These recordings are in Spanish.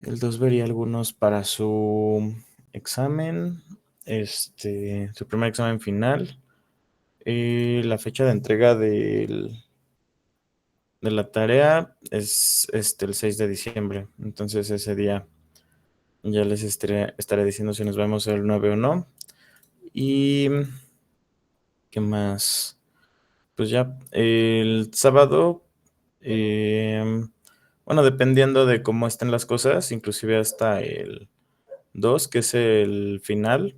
El 2 vería algunos para su examen, su primer examen final. La fecha de entrega de la tarea es el 6 de diciembre. Entonces ese día ya les estaré diciendo si nos vemos el 9 o no. Y ¿qué más? Pues ya, el sábado, bueno, dependiendo de cómo estén las cosas, inclusive hasta el 2 que es el final,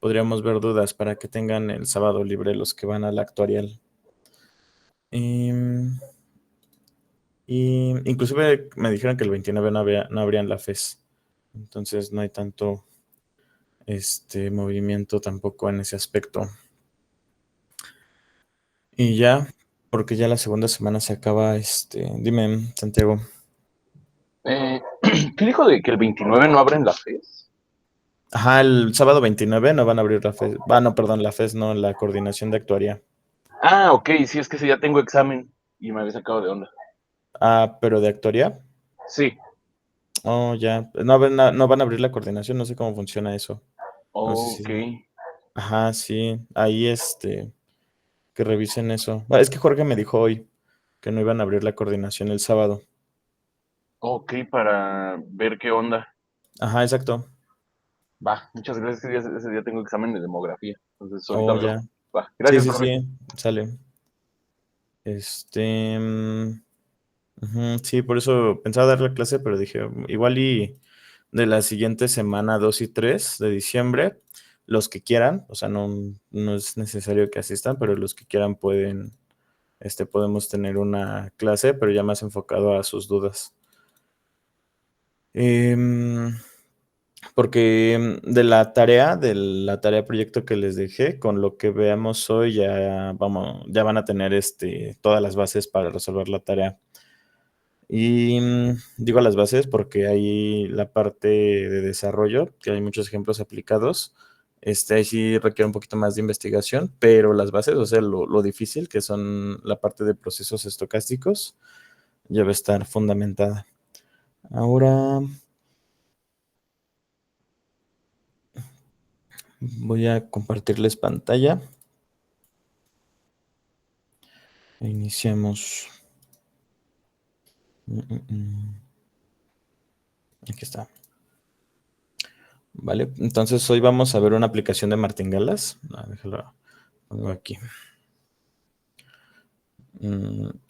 podríamos ver dudas para que tengan el sábado libre los que van a la actuarial. Y inclusive me dijeron que el 29 no habrían la FES. Entonces no hay tanto movimiento tampoco en ese aspecto. Y ya, porque ya la segunda semana se acaba, dime, Santiago. ¿Qué dijo de que el 29 no abren la FES? Ajá, el sábado 29 no van a abrir la FES. No, perdón, la FES no, la coordinación de actuaría. Ah, ok, sí, es que sí, ya tengo examen y me había sacado de onda. Ah, pero de actuaría. Sí, Oh, ya. No van a abrir la coordinación, no sé cómo funciona eso. No sé ok, si. Ajá, sí. Ahí que revisen eso. Es que Jorge me dijo hoy que no iban a abrir la coordinación el sábado. ok, para ver qué onda. Ajá, exacto. Va, muchas gracias, ese día tengo examen de demografía, entonces ahorita Oh, veo. ya. Va, Sí, gracias, sí, profe. sí. Sale. Ujú, sí, por eso pensaba dar la clase, pero dije, igual y de la siguiente semana 2 y 3 de diciembre, los que quieran, o sea, no es necesario que asistan, pero los que quieran podemos tener una clase, pero ya más enfocado a sus dudas. Em, Porque de la tarea proyecto que les dejé, con lo que veamos hoy, ya van a tener todas las bases para resolver la tarea. Y digo las bases porque hay la parte de desarrollo, que hay muchos ejemplos aplicados. Ahí sí requiere un poquito más de investigación, pero las bases, o sea, lo difícil, que son la parte de procesos estocásticos, ya va a estar fundamentada. Ahora voy a compartirles pantalla. Iniciamos. Mm, mm, mm. Aquí está. Vale, entonces hoy vamos a ver una aplicación de martingalas. Déjalo, pongo aquí.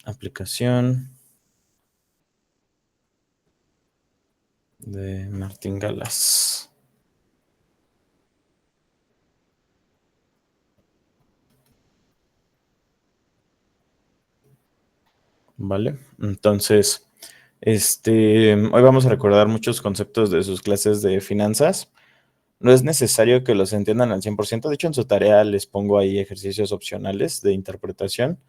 Aplicación de martingalas. Vale, entonces, hoy vamos a recordar muchos conceptos de sus clases de finanzas. No es necesario que los entiendan al 100%. De hecho, en su tarea les pongo ahí ejercicios opcionales de interpretación,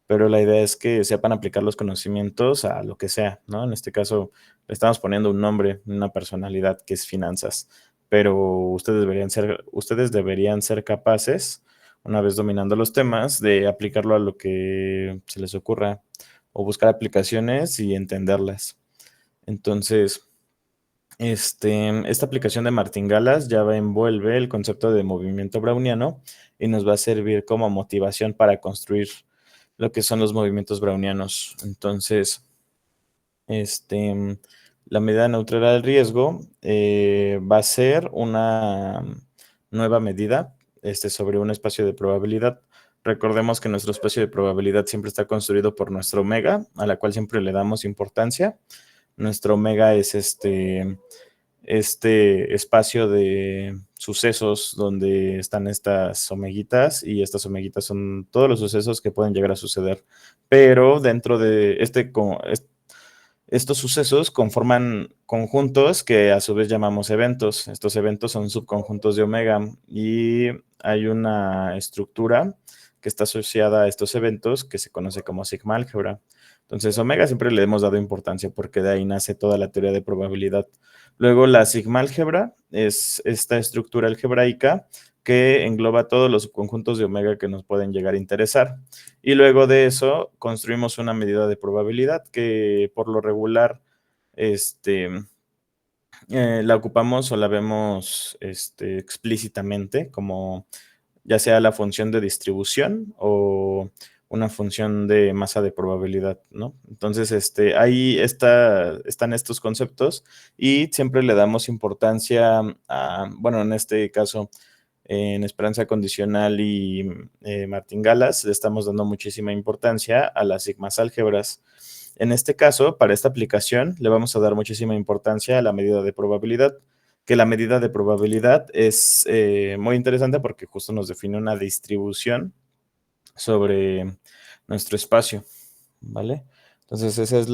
pero la idea es que sepan aplicar los conocimientos a lo que sea, ¿no? En este caso, le estamos poniendo un nombre, una personalidad que es finanzas, pero ustedes deberían ser capaces, una vez dominando los temas, de aplicarlo a lo que se les ocurra o buscar aplicaciones y entenderlas. Entonces, esta aplicación de martingalas ya envuelve el concepto de movimiento browniano y nos va a servir como motivación para construir lo que son los movimientos brownianos. Entonces, la medida neutral al riesgo va a ser una nueva medida sobre un espacio de probabilidad. Recordemos que nuestro espacio de probabilidad siempre está construido por nuestro omega, a la cual siempre le damos importancia. Nuestro omega es este espacio de sucesos donde están estas omeguitas y estas omeguitas son todos los sucesos que pueden llegar a suceder. Pero dentro de estos sucesos conforman conjuntos que a su vez llamamos eventos. Estos eventos son subconjuntos de omega y hay una estructura que está asociada a estos eventos que se conoce como sigma álgebra. Entonces, omega siempre le hemos dado importancia porque de ahí nace toda la teoría de probabilidad. Luego, la sigma álgebra es esta estructura algebraica que engloba todos los subconjuntos de omega que nos pueden llegar a interesar. Y luego de eso construimos una medida de probabilidad que por lo regular este, la ocupamos o la vemos explícitamente como ya sea la función de distribución o una función de masa de probabilidad, ¿no? Entonces, ahí están estos conceptos y siempre le damos importancia a, bueno, en este caso, en esperanza condicional y martingalas, le estamos dando muchísima importancia a las sigmas álgebras. En este caso, para esta aplicación, le vamos a dar muchísima importancia a la medida de probabilidad, que la medida de probabilidad es muy interesante porque justo nos define una distribución sobre nuestro espacio, ¿vale? Entonces, ese es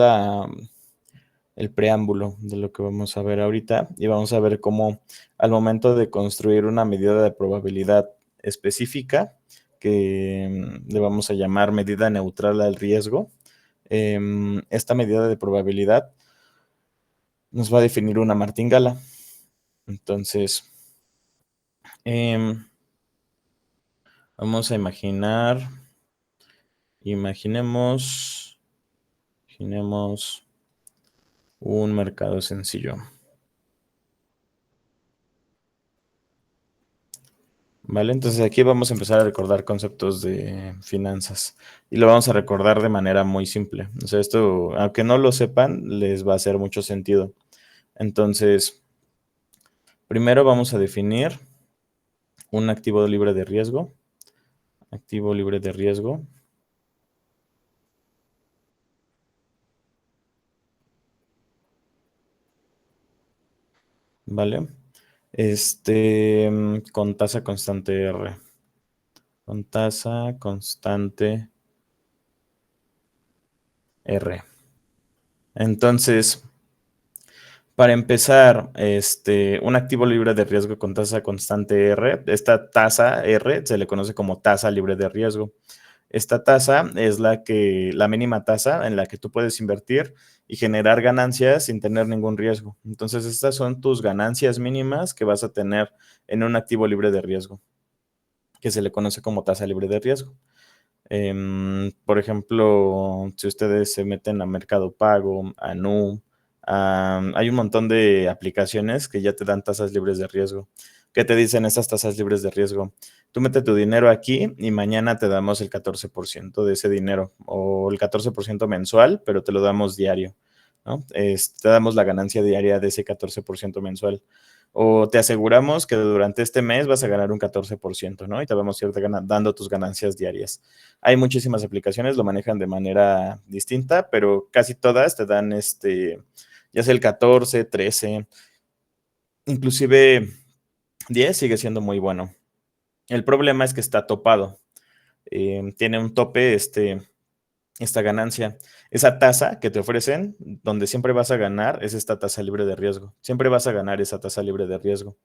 el preámbulo de lo que vamos a ver ahorita y vamos a ver cómo al momento de construir una medida de probabilidad específica, que le vamos a llamar medida neutral al riesgo, esta medida de probabilidad nos va a definir una martingala. Entonces, vamos a imaginemos un mercado sencillo. ¿Vale? Entonces aquí vamos a empezar a recordar conceptos de finanzas y lo vamos a recordar de manera muy simple. O sea, esto, aunque no lo sepan, les va a hacer mucho sentido. Entonces, primero vamos a definir un activo libre de riesgo. Activo libre de riesgo. ¿Vale? Con tasa constante R. Con tasa constante R. Entonces, para empezar, un activo libre de riesgo con tasa constante R, esta tasa R se le conoce como tasa libre de riesgo. Esta tasa es la mínima tasa en la que tú puedes invertir y generar ganancias sin tener ningún riesgo. Entonces, estas son tus ganancias mínimas que vas a tener en un activo libre de riesgo, que se le conoce como tasa libre de riesgo. Por ejemplo, si ustedes se meten a Mercado Pago, a Nu, hay un montón de aplicaciones que ya te dan tasas libres de riesgo. ¿Qué te dicen estas tasas libres de riesgo? Tú mete tu dinero aquí y mañana te damos el 14% de ese dinero o el 14% mensual, pero te lo damos diario, ¿no? Te damos la ganancia diaria de ese 14% mensual. O te aseguramos que durante este mes vas a ganar un 14%, ¿no? Y te vamos a ir dando tus ganancias diarias. Hay muchísimas aplicaciones, lo manejan de manera distinta, pero casi todas te dan ya sea el 14, 13, inclusive 10 sigue siendo muy bueno. El problema es que está topado. Tiene un tope esta ganancia. Esa tasa que te ofrecen, donde siempre vas a ganar, es esta tasa libre de riesgo. Siempre vas a ganar esa tasa libre de riesgo.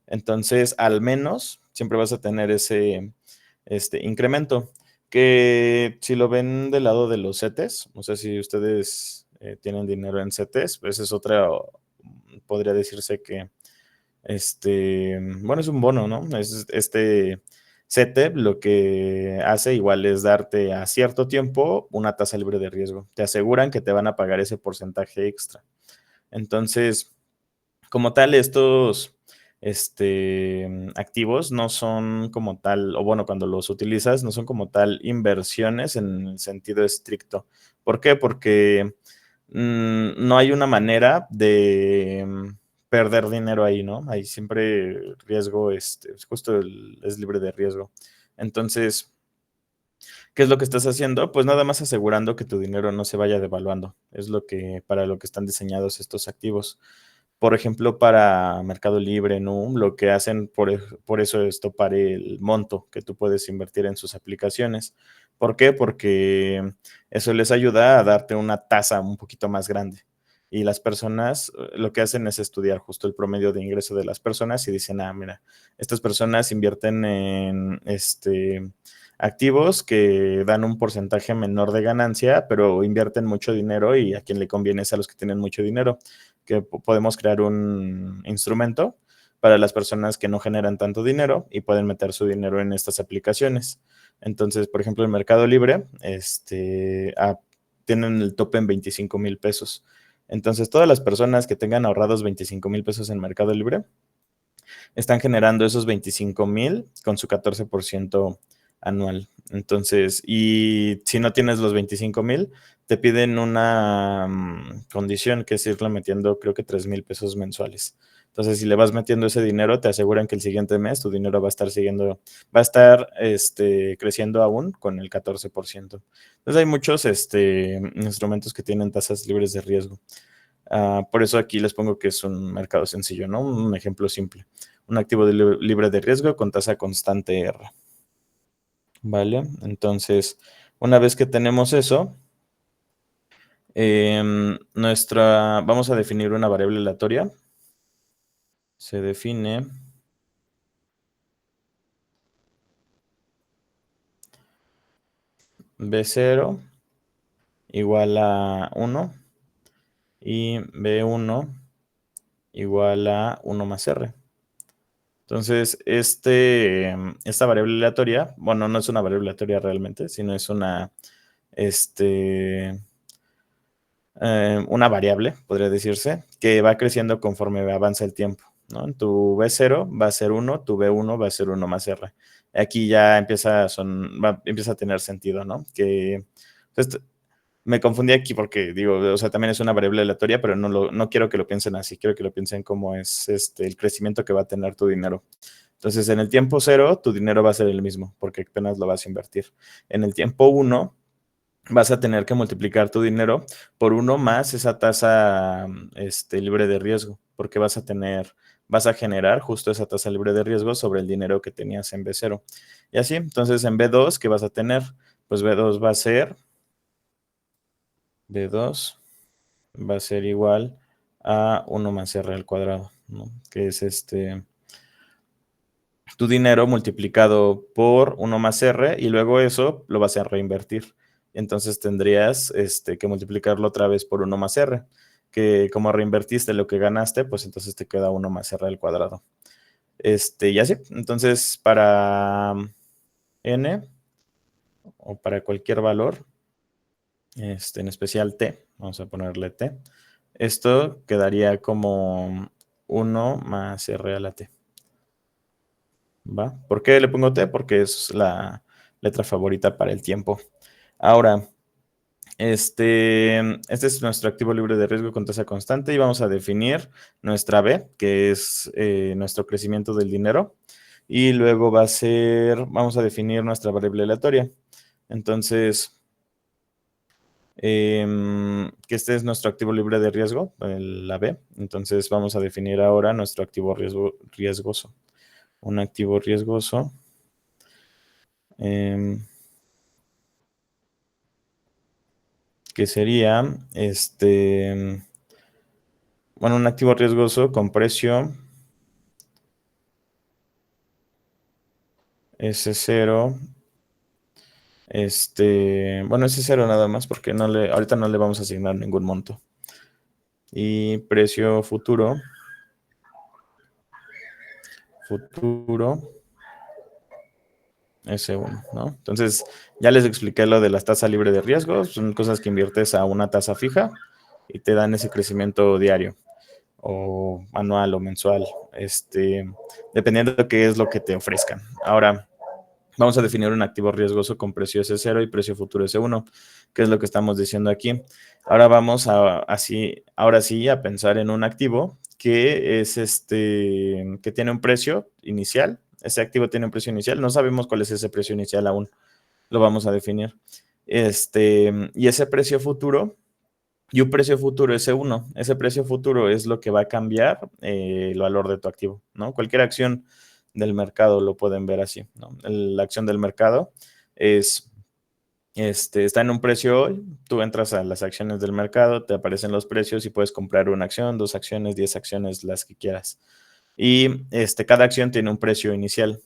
Entonces, al menos, siempre vas a tener ese incremento. Que si lo ven del lado de los CETES, no sé si ustedes tienen dinero en CETES, pues es otra, podría decirse que, bueno, es un bono, ¿no? Es CETEP lo que hace igual es darte a cierto tiempo una tasa libre de riesgo. Te aseguran que te van a pagar ese porcentaje extra. Entonces, como tal, estos activos no son como tal, o bueno, cuando los utilizas, no son como tal inversiones en el sentido estricto. ¿Por qué? Porque no hay una manera de perder dinero ahí, ¿no? Hay siempre riesgo, justo es libre de riesgo. Entonces, ¿qué es lo que estás haciendo? Pues nada más asegurando que tu dinero no se vaya devaluando. Es para lo que están diseñados estos activos. Por ejemplo, para Mercado Libre, ¿no? Lo que hacen por eso es topar el monto que tú puedes invertir en sus aplicaciones. ¿Por qué? Porque eso les ayuda a darte una tasa un poquito más grande. Y las personas lo que hacen es estudiar justo el promedio de ingreso de las personas y dicen, mira, estas personas invierten en activos que dan un porcentaje menor de ganancia, pero invierten mucho dinero y a quien le conviene es a los que tienen mucho dinero, que podemos crear un instrumento para las personas que no generan tanto dinero y pueden meter su dinero en estas aplicaciones. Entonces, por ejemplo, el Mercado Libre, tienen el tope en 25,000 pesos. Entonces, todas las personas que tengan ahorrados 25,000 pesos en Mercado Libre están generando esos 25,000 con su 14% anual. Entonces, y si no tienes los 25,000, te piden una condición que es irle metiendo, creo que 3,000 pesos mensuales. Entonces, si le vas metiendo ese dinero, te aseguran que el siguiente mes tu dinero va a estar creciendo aún con el 14%. Entonces, hay muchos instrumentos que tienen tasas libres de riesgo. Por eso aquí les pongo que es un mercado sencillo, ¿no? Un ejemplo simple. Un activo libre de riesgo con tasa constante R. ¿Vale? Entonces, una vez que tenemos eso, vamos a definir una variable aleatoria. Se define B0 igual a 1 y B1 igual a 1 más R. Entonces, esta variable aleatoria, bueno, no es una variable aleatoria realmente, sino es una variable, podría decirse, que va creciendo conforme avanza el tiempo, ¿no? Tu B0 va a ser 1, tu B1 va a ser 1 más R. Aquí ya empieza a tener sentido, ¿no? Pues, me confundí aquí porque digo, o sea, también es una variable aleatoria, pero no quiero que lo piensen así, quiero que lo piensen como es el crecimiento que va a tener tu dinero. Entonces, en el tiempo 0, tu dinero va a ser el mismo, porque apenas lo vas a invertir. En el tiempo 1, vas a tener que multiplicar tu dinero por 1 más esa tasa libre de riesgo, porque vas a generar justo esa tasa libre de riesgo sobre el dinero que tenías en B0. Y así, entonces en B2, ¿qué vas a tener? Pues B2 va a ser igual a 1 más R al cuadrado, ¿no? Que es tu dinero multiplicado por 1 más R y luego eso lo vas a reinvertir. Entonces tendrías que multiplicarlo otra vez por 1 más R, que como reinvertiste lo que ganaste, pues entonces te queda 1 más R al cuadrado. Y así, entonces para N o para cualquier valor, en especial T, vamos a ponerle T, esto quedaría como 1 más R a la T. ¿Va? ¿Por qué le pongo T? Porque es la letra favorita para el tiempo. Ahora, este es nuestro activo libre de riesgo con tasa constante y vamos a definir nuestra B, que es nuestro crecimiento del dinero. Y luego vamos a definir nuestra variable aleatoria. Entonces, que este es nuestro activo libre de riesgo, la B. Entonces, vamos a definir ahora nuestro activo riesgoso. Un activo riesgoso. Que sería un activo riesgoso con precio S0, S0 nada más porque ahorita no le vamos a asignar ningún monto. Y precio futuro S1, ¿no? Entonces, ya les expliqué lo de las tasas libre de riesgo, son cosas que inviertes a una tasa fija y te dan ese crecimiento diario o anual o mensual, dependiendo de qué es lo que te ofrezcan. Ahora, vamos a definir un activo riesgoso con precio S0 y precio futuro S1, que es lo que estamos diciendo aquí. Ahora vamos ahora sí a pensar en un activo que es que tiene un precio inicial. Ese activo tiene un precio inicial. No sabemos cuál es ese precio inicial aún. Lo vamos a definir. Y ese precio futuro y un precio futuro S1. Ese precio futuro es lo que va a cambiar el valor de tu activo, ¿no? Cualquier acción del mercado lo pueden ver así, ¿no? La acción del mercado está en un precio hoy, tú entras a las acciones del mercado, te aparecen los precios y puedes comprar una acción, 2 acciones, 10 acciones, las que quieras. Y cada acción tiene un precio inicial.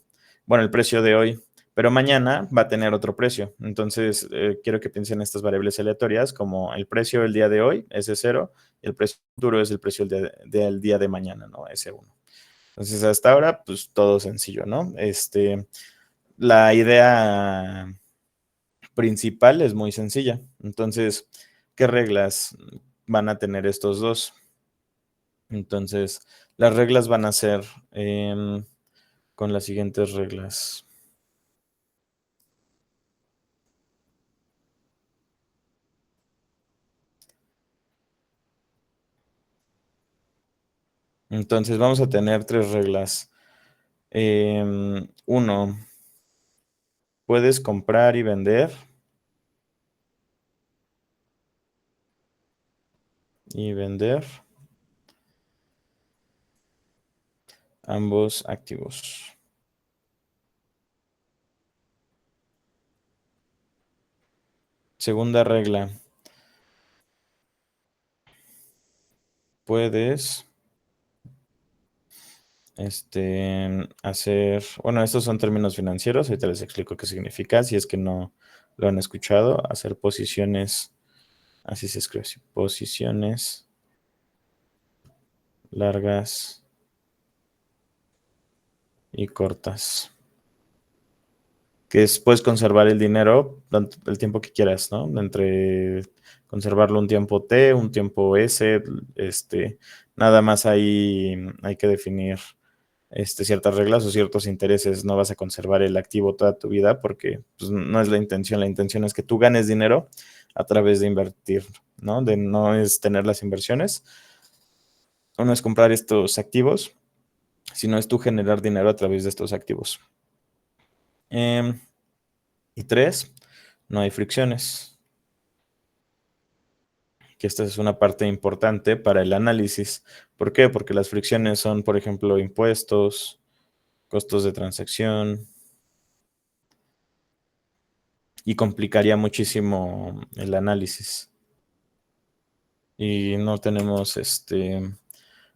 Bueno, el precio de hoy, pero mañana va a tener otro precio. Entonces, quiero que piensen en estas variables aleatorias como el precio del día de hoy, S0, y el precio futuro es el precio del día de mañana, ¿no? S1. Entonces, hasta ahora, pues todo sencillo, ¿no? La idea principal es muy sencilla. Entonces, ¿qué reglas? van a tener estos dos. Entonces, las reglas van a ser con las siguientes reglas. Entonces, vamos a tener 3 reglas. 1, puedes comprar y vender. Ambos activos. Segunda regla. Puedes hacer, bueno, estos son términos financieros, ahorita les explico qué significa, si es que no lo han escuchado, hacer posiciones, así se escribe, así, posiciones largas y cortas. Que es, puedes conservar el dinero el tiempo que quieras, ¿no? Entre conservarlo un tiempo T, un tiempo S, nada más hay que definir ciertas reglas o ciertos intereses. No vas a conservar el activo toda tu vida porque pues, no es la intención. La intención es que tú ganes dinero a través de invertir, ¿no? No es tener las inversiones, o no es comprar estos activos, sino es tú generar dinero a través de estos activos. Y 3, no hay fricciones. Que esta es una parte importante para el análisis. ¿Por qué? Porque las fricciones son, por ejemplo, impuestos, costos de transacción, y complicaría muchísimo el análisis. Y no tenemos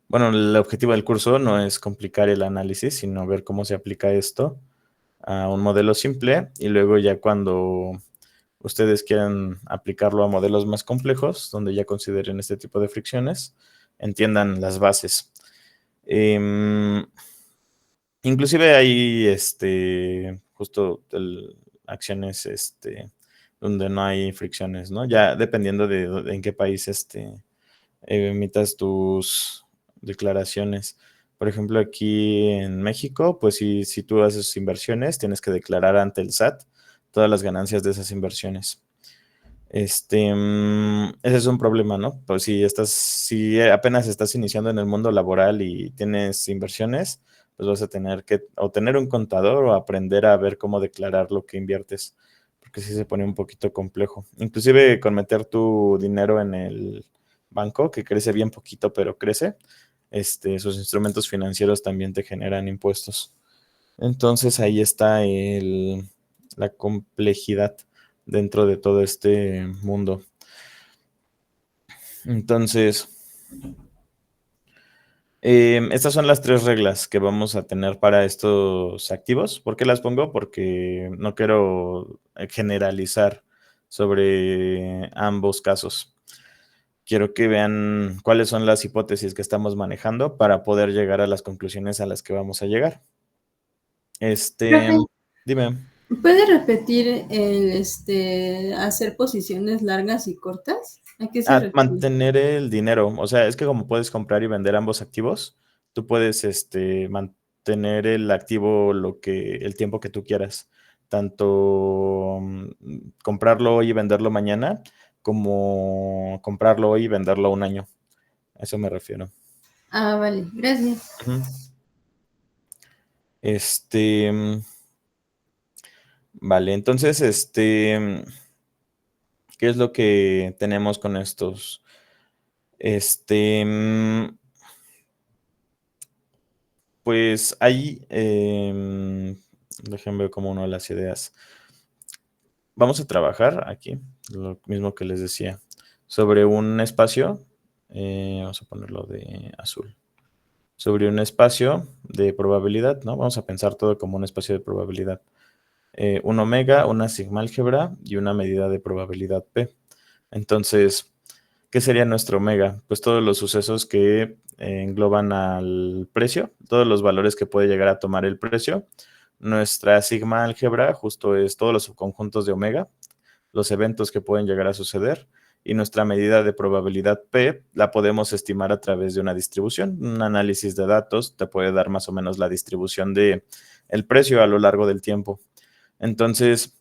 bueno, el objetivo del curso no es complicar el análisis, sino ver cómo se aplica esto a un modelo simple y luego ya cuando ustedes quieran aplicarlo a modelos más complejos, donde ya consideren este tipo de fricciones, entiendan las bases. Inclusive hay justo acciones donde no hay fricciones, ¿no? Ya dependiendo de en qué país emitas tus declaraciones. Por ejemplo, aquí en México, pues si tú haces inversiones, tienes que declarar ante el SAT todas las ganancias de esas inversiones. Ese es un problema, ¿no? Pues si apenas estás iniciando en el mundo laboral y tienes inversiones, pues vas a tener que o tener un contador o aprender a ver cómo declarar lo que inviertes, porque sí se pone un poquito complejo. Inclusive con meter tu dinero en el banco, que crece bien poquito, pero crece, sus instrumentos financieros también te generan impuestos. Entonces ahí está la complejidad dentro de todo este mundo. Entonces, estas son las 3 reglas que vamos a tener para estos activos. ¿Por qué las pongo? Porque no quiero generalizar sobre ambos casos. Quiero que vean cuáles son las hipótesis que estamos manejando para poder llegar a las conclusiones a las que vamos a llegar. Profe, Dime. ¿puede repetir el hacer posiciones largas y cortas? ¿A qué se refiere? Mantener el dinero. O sea, es que como puedes comprar y vender ambos activos, tú puedes mantener el activo el tiempo que tú quieras. Tanto comprarlo hoy y venderlo mañana, como comprarlo hoy y venderlo un año. A eso me refiero. Ah, vale, gracias. Ujú. Vale, entonces, ¿qué es lo que tenemos con estos? Pues ahí, déjenme ver como una de las ideas. Vamos a trabajar aquí, lo mismo que les decía, sobre un espacio, vamos a ponerlo de azul, sobre un espacio de probabilidad, ¿no? Vamos a pensar todo como un espacio de probabilidad. Un omega, una sigma álgebra y una medida de probabilidad P. Entonces, ¿qué sería nuestro omega? Pues todos los sucesos que engloban al precio, todos los valores que puede llegar a tomar el precio. Nuestra sigma álgebra justo es todos los subconjuntos de omega, los eventos que pueden llegar a suceder. y nuestra medida de probabilidad P la podemos estimar a través de una distribución. Un análisis de datos te puede dar más o menos la distribución de el precio a lo largo del tiempo. Entonces,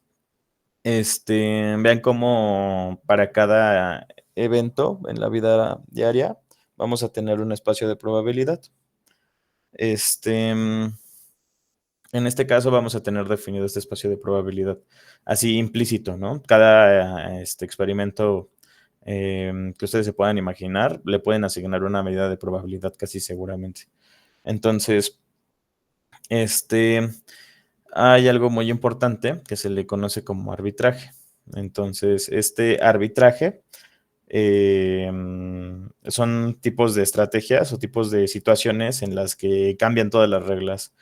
vean cómo para cada evento en la vida diaria vamos a tener un espacio de probabilidad. En este caso vamos a tener definido este espacio de probabilidad así implícito, ¿no? Cada experimento que ustedes se puedan imaginar, le pueden asignar una medida de probabilidad casi seguramente. Entonces, hay algo muy importante que se le conoce como arbitraje. Entonces, este arbitraje son tipos de estrategias o tipos de situaciones en las que cambian todas las reglas.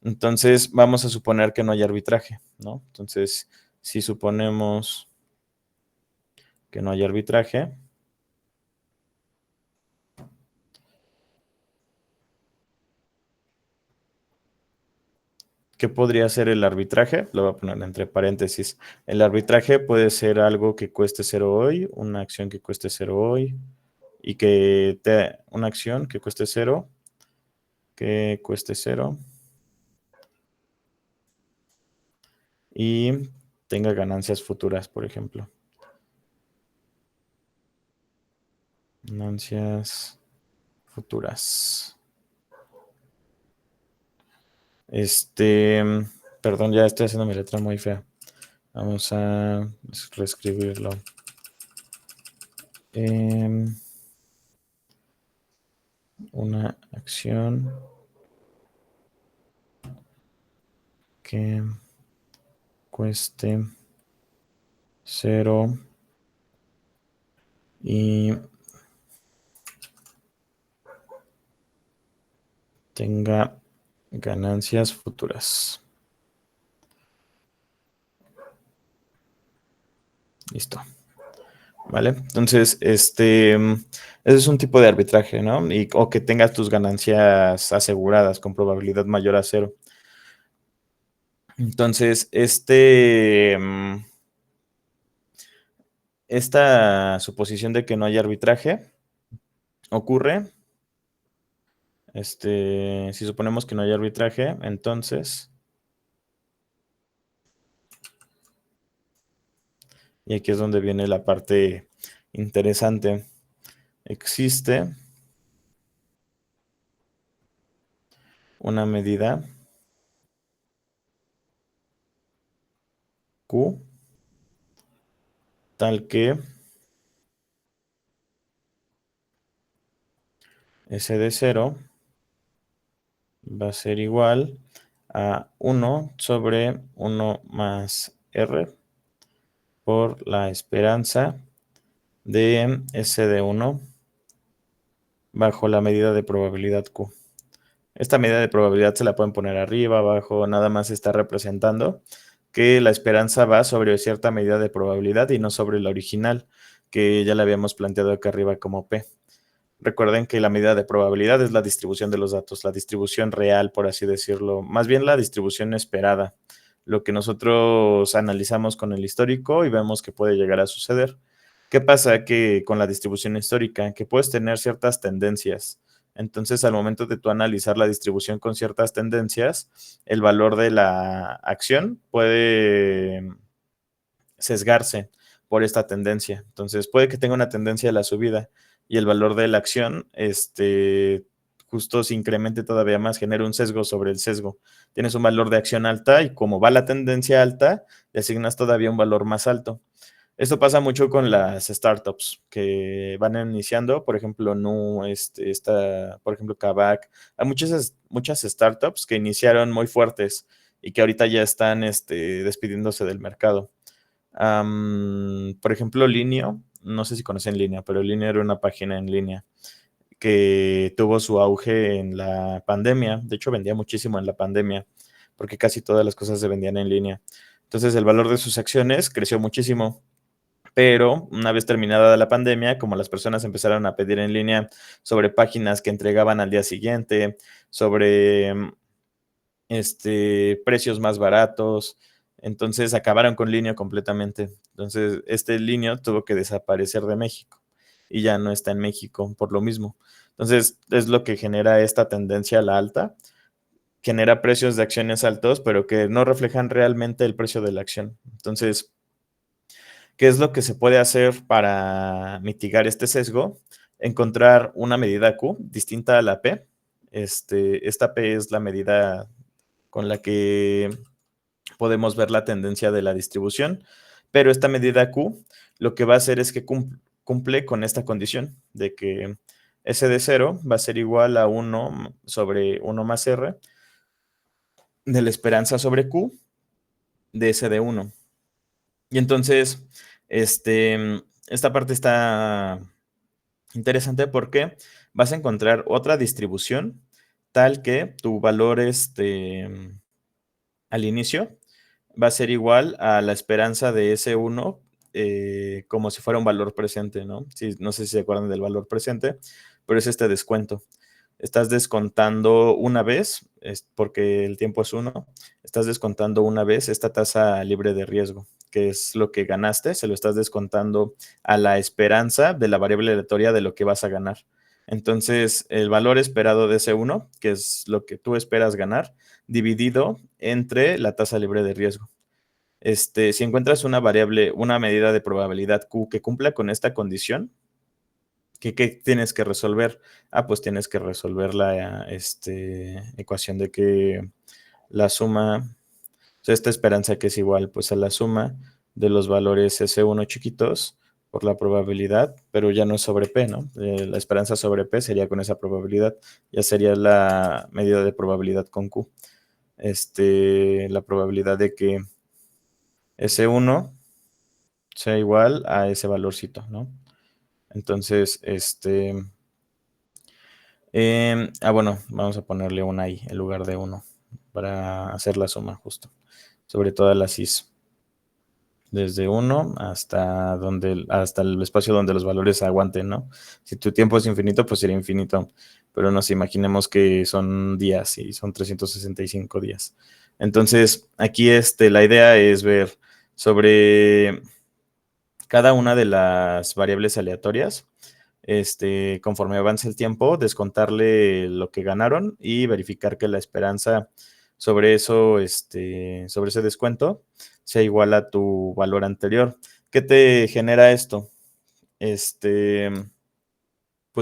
Entonces, vamos a suponer que no hay arbitraje, ¿no? Entonces, si suponemos que no hay arbitraje, ¿qué podría ser el arbitraje? Lo voy a poner entre paréntesis. El arbitraje puede ser algo que cueste 0 hoy, una acción que cueste 0 hoy, y una acción que cueste 0, y tenga ganancias futuras, por ejemplo. Ganancias futuras. Perdón, ya estoy haciendo mi letra muy fea. Vamos a reescribirlo. Una acción que cueste 0 y tenga ganancias futuras. Listo. ¿Vale? Entonces, ese es un tipo de arbitraje, ¿no? O que tengas tus ganancias aseguradas con probabilidad mayor a 0. Entonces, esta suposición de que no hay arbitraje ocurre. Si suponemos que no hay arbitraje, entonces, y aquí es donde viene la parte interesante, existe una medida Q tal que S de 0 va a ser igual a 1 sobre 1 más R por la esperanza de S de 1 bajo la medida de probabilidad Q. Esta medida de probabilidad se la pueden poner arriba, abajo, nada más está representando que la esperanza va sobre cierta medida de probabilidad y no sobre la original, que ya la habíamos planteado acá arriba como P. Recuerden que la medida de probabilidad es la distribución de los datos, la distribución real, por así decirlo, más bien la distribución esperada, lo que nosotros analizamos con el histórico y vemos que puede llegar a suceder. ¿Qué pasa que con la distribución histórica? Que puedes tener ciertas tendencias. Entonces, al momento de tú analizar la distribución con ciertas tendencias, el valor de la acción puede sesgarse por esta tendencia. Entonces, puede que tenga una tendencia a la subida y el valor de la acción, justo se incremente todavía más, genera un sesgo sobre el sesgo. Tienes un valor de acción alta y como va la tendencia alta, le asignas todavía un valor más alto. Esto pasa mucho con las startups que van iniciando, por ejemplo, por ejemplo, Kavak. Hay muchas startups que iniciaron muy fuertes y que ahorita ya están despidiéndose del mercado. Por ejemplo, Linio, no sé si conocen Linio, pero Linio era una página en línea que tuvo su auge en la pandemia. De hecho, vendía muchísimo en la pandemia porque casi todas las cosas se vendían en línea. Entonces, el valor de sus acciones creció muchísimo. Pero una vez terminada la pandemia, como las personas empezaron a pedir en línea sobre páginas que entregaban al día siguiente, sobre precios más baratos, entonces acabaron con línea completamente. Entonces, este línea tuvo que desaparecer de México y ya no está en México por lo mismo. Entonces, es lo que genera esta tendencia a la alta, genera precios de acciones altos, pero que no reflejan realmente el precio de la acción. Entonces, ¿qué es lo que se puede hacer para mitigar este sesgo? Encontrar una medida Q distinta a la P. Esta P es la medida con la que podemos ver la tendencia de la distribución, pero esta medida Q lo que va a hacer es que cumple con esta condición de que S de 0 va a ser igual a 1 sobre 1 más R de la esperanza sobre Q de S de 1. Y entonces, esta parte está interesante porque vas a encontrar otra distribución tal que tu valor al inicio va a ser igual a la esperanza de S1 como si fuera un valor presente, ¿no? Sí, no sé si se acuerdan del valor presente, pero es este descuento. Estás descontando una vez, porque el tiempo es 1, estás descontando una vez esta tasa libre de riesgo, que es lo que ganaste, se lo estás descontando a la esperanza de la variable aleatoria de lo que vas a ganar. Entonces, el valor esperado de ese 1, que es lo que tú esperas ganar, dividido entre la tasa libre de riesgo. Si encuentras una variable, una medida de probabilidad Q que cumpla con esta condición, ¿qué tienes que resolver? Pues tienes que resolver la ecuación de que la suma, o sea, esta esperanza que es igual pues a la suma de los valores S1 chiquitos por la probabilidad, pero ya no es sobre P, ¿no? La esperanza sobre P sería con esa probabilidad, ya sería la medida de probabilidad con Q. La probabilidad de que S1 sea igual a ese valorcito, ¿no? Entonces, bueno, vamos a ponerle una I en lugar de 1 para hacer la suma justo sobre todas las I's. Desde 1 hasta el espacio donde los valores aguanten, ¿no? Si tu tiempo es infinito, pues sería infinito. Pero nos imaginemos que son días y son 365 días. Entonces, aquí la idea es ver sobre cada una de las variables aleatorias, conforme avance el tiempo, descontarle lo que ganaron y verificar que la esperanza sobre eso, sobre ese descuento, sea igual a tu valor anterior. ¿Qué te genera esto? Pues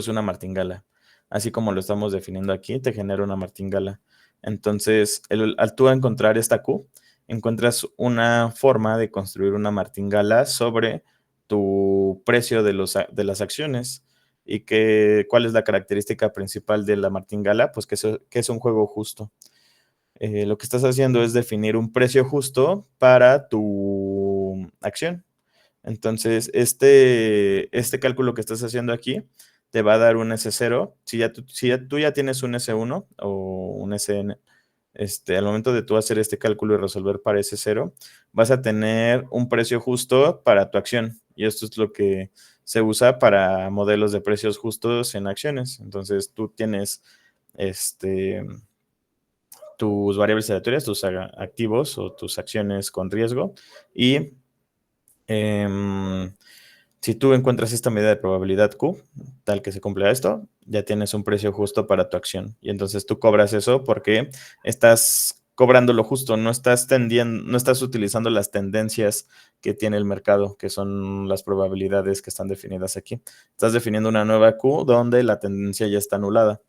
una martingala. Así como lo estamos definiendo aquí, te genera una martingala. Entonces, al tú encontrar esta Q, encuentras una forma de construir una martingala sobre tu precio de las acciones. ¿Y cuál es la característica principal de la martingala? Pues que es un juego justo. Lo que estás haciendo es definir un precio justo para tu acción. Entonces, este cálculo que estás haciendo aquí te va a dar un S0. Si tú ya tienes un S1 o un SN, al momento de tú hacer este cálculo y resolver para S0, vas a tener un precio justo para tu acción. Y esto es lo que se usa para modelos de precios justos en acciones. Entonces, tú tienes tus variables aleatorias, tus activos o tus acciones con riesgo y si tú encuentras esta medida de probabilidad Q, tal que se cumpla esto, ya tienes un precio justo para tu acción. Y entonces tú cobras eso porque estás cobrando lo justo, no estás utilizando las tendencias que tiene el mercado, que son las probabilidades que están definidas aquí. Estás definiendo una nueva Q donde la tendencia ya está anulada.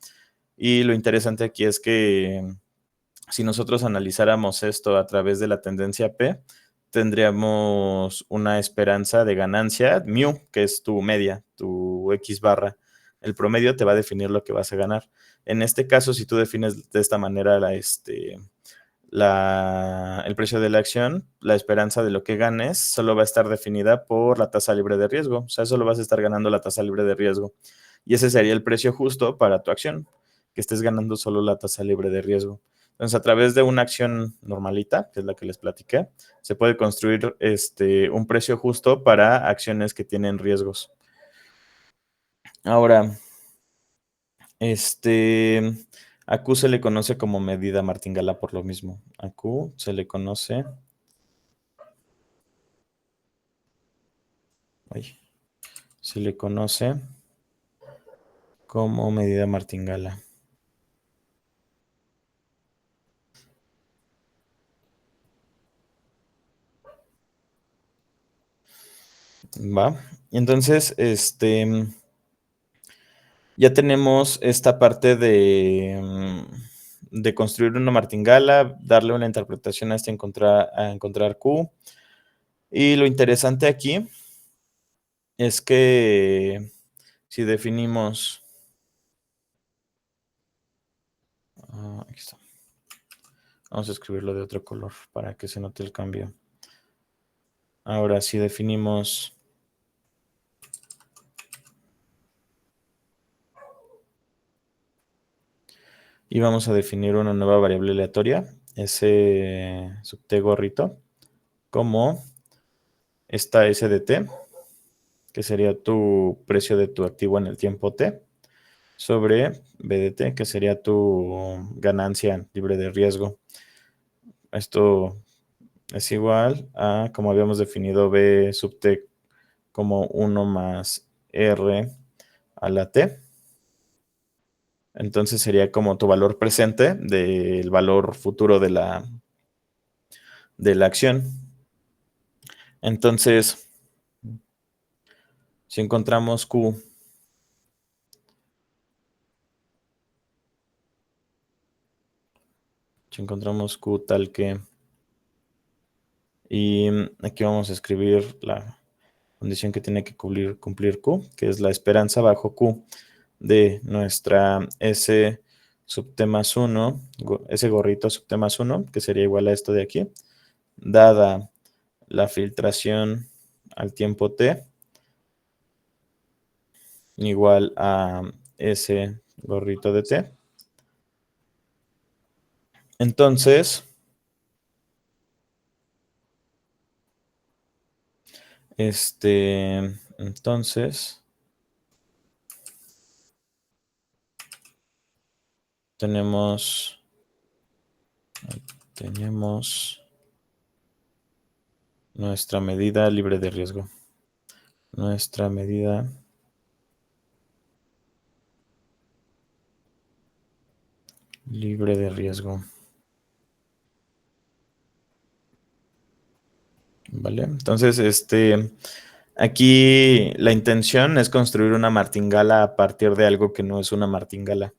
Y lo interesante aquí es que si nosotros analizáramos esto a través de la tendencia P, tendríamos una esperanza de ganancia, mu, que es tu media, tu X barra. El promedio te va a definir lo que vas a ganar. En este caso, si tú defines de esta manera el precio de la acción, la esperanza de lo que ganes solo va a estar definida por la tasa libre de riesgo. O sea, solo vas a estar ganando la tasa libre de riesgo. Y ese sería el precio justo para tu acción, que estés ganando solo la tasa libre de riesgo. Entonces, a través de una acción normalita, que es la que les platiqué, se puede construir un precio justo para acciones que tienen riesgos. Ahora, a Q se le conoce como medida martingala por lo mismo. A Q se le conoce se le conoce como medida martingala. Va. Entonces, ya tenemos esta parte de construir una martingala, darle una interpretación hasta encontrar Q. Y lo interesante aquí es que si definimos... aquí está. Vamos a escribirlo de otro color para que se note el cambio. Ahora, si definimos... Y vamos a definir una nueva variable aleatoria, ese subt gorrito, como esta S de t, que sería tu precio de tu activo en el tiempo t, sobre B de t, que sería tu ganancia libre de riesgo. Esto es igual a, como habíamos definido, B sub t como 1 más R a la t. Entonces sería como tu valor presente del valor futuro de la acción. Entonces, si encontramos Q tal que, y aquí vamos a escribir la condición que tiene que cumplir Q, que es la esperanza bajo Q de nuestra S sub t más 1, ese gorrito sub t más 1, que sería igual a esto de aquí, dada la filtración al tiempo t, igual a ese gorrito de t. Entonces, tenemos nuestra medida libre de riesgo. Nuestra medida libre de riesgo. ¿Vale? Entonces, aquí la intención es construir una martingala a partir de algo que no es una martingala.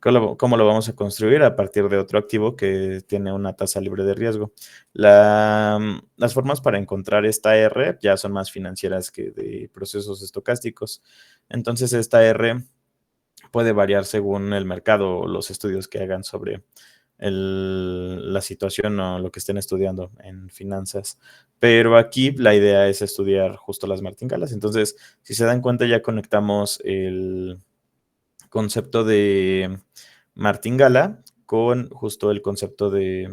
¿Cómo lo vamos a construir? A partir de otro activo que tiene una tasa libre de riesgo. Las formas para encontrar esta R ya son más financieras que de procesos estocásticos. Entonces, esta R puede variar según el mercado o los estudios que hagan sobre la situación o lo que estén estudiando en finanzas. Pero aquí la idea es estudiar justo las martingalas. Entonces, si se dan cuenta, ya conectamos el concepto de martingala con justo el concepto de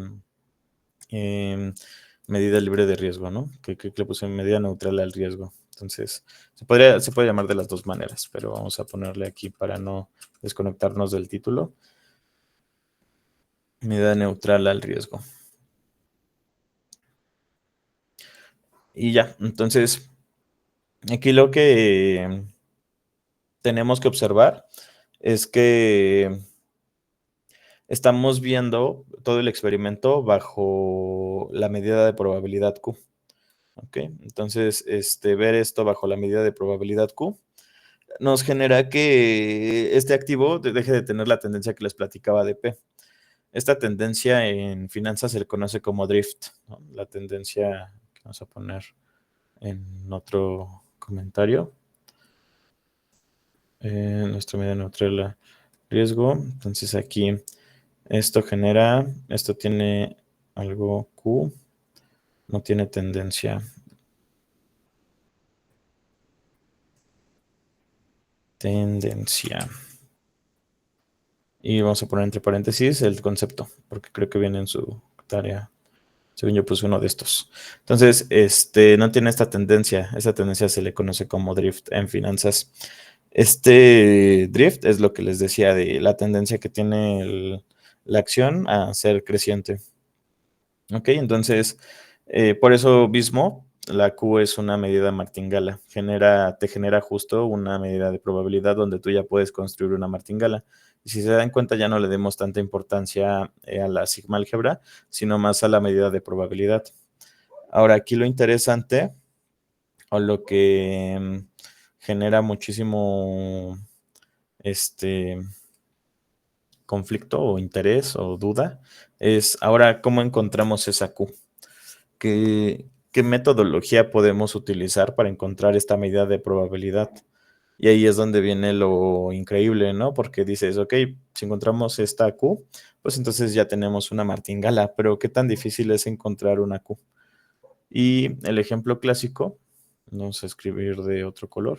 medida libre de riesgo, ¿no? Que le puse medida neutral al riesgo. Entonces, se puede llamar de las dos maneras, pero vamos a ponerle aquí para no desconectarnos del título. Medida neutral al riesgo. Y ya, entonces, aquí lo que tenemos que observar es que estamos viendo todo el experimento bajo la medida de probabilidad Q. ¿Ok? Entonces, ver esto bajo la medida de probabilidad Q nos genera que este activo deje de tener la tendencia que les platicaba de P. Esta tendencia en finanzas se le conoce como drift, ¿no? La tendencia que vamos a poner en otro comentario. Nuestra medida neutral a riesgo. Entonces aquí esto tiene algo Q, no tiene tendencia. Y vamos a poner entre paréntesis el concepto, porque creo que viene en su tarea. Según yo puse uno de estos. Entonces, no tiene esta tendencia. Esa tendencia se le conoce como drift en finanzas. Este drift es lo que les decía de la tendencia que tiene la acción a ser creciente. Ok, entonces, por eso mismo, la Q es una medida martingala. Te genera justo una medida de probabilidad donde tú ya puedes construir una martingala. Y si se dan cuenta, ya no le demos tanta importancia a la sigma álgebra, sino más a la medida de probabilidad. Ahora, aquí lo interesante, o lo que genera muchísimo conflicto o interés o duda, es ahora cómo encontramos esa Q. ¿Qué metodología podemos utilizar para encontrar esta medida de probabilidad? Y ahí es donde viene lo increíble, ¿no? Porque dices, ok, si encontramos esta Q, pues entonces ya tenemos una martingala, pero ¿qué tan difícil es encontrar una Q? Y el ejemplo clásico, vamos a escribir de otro color.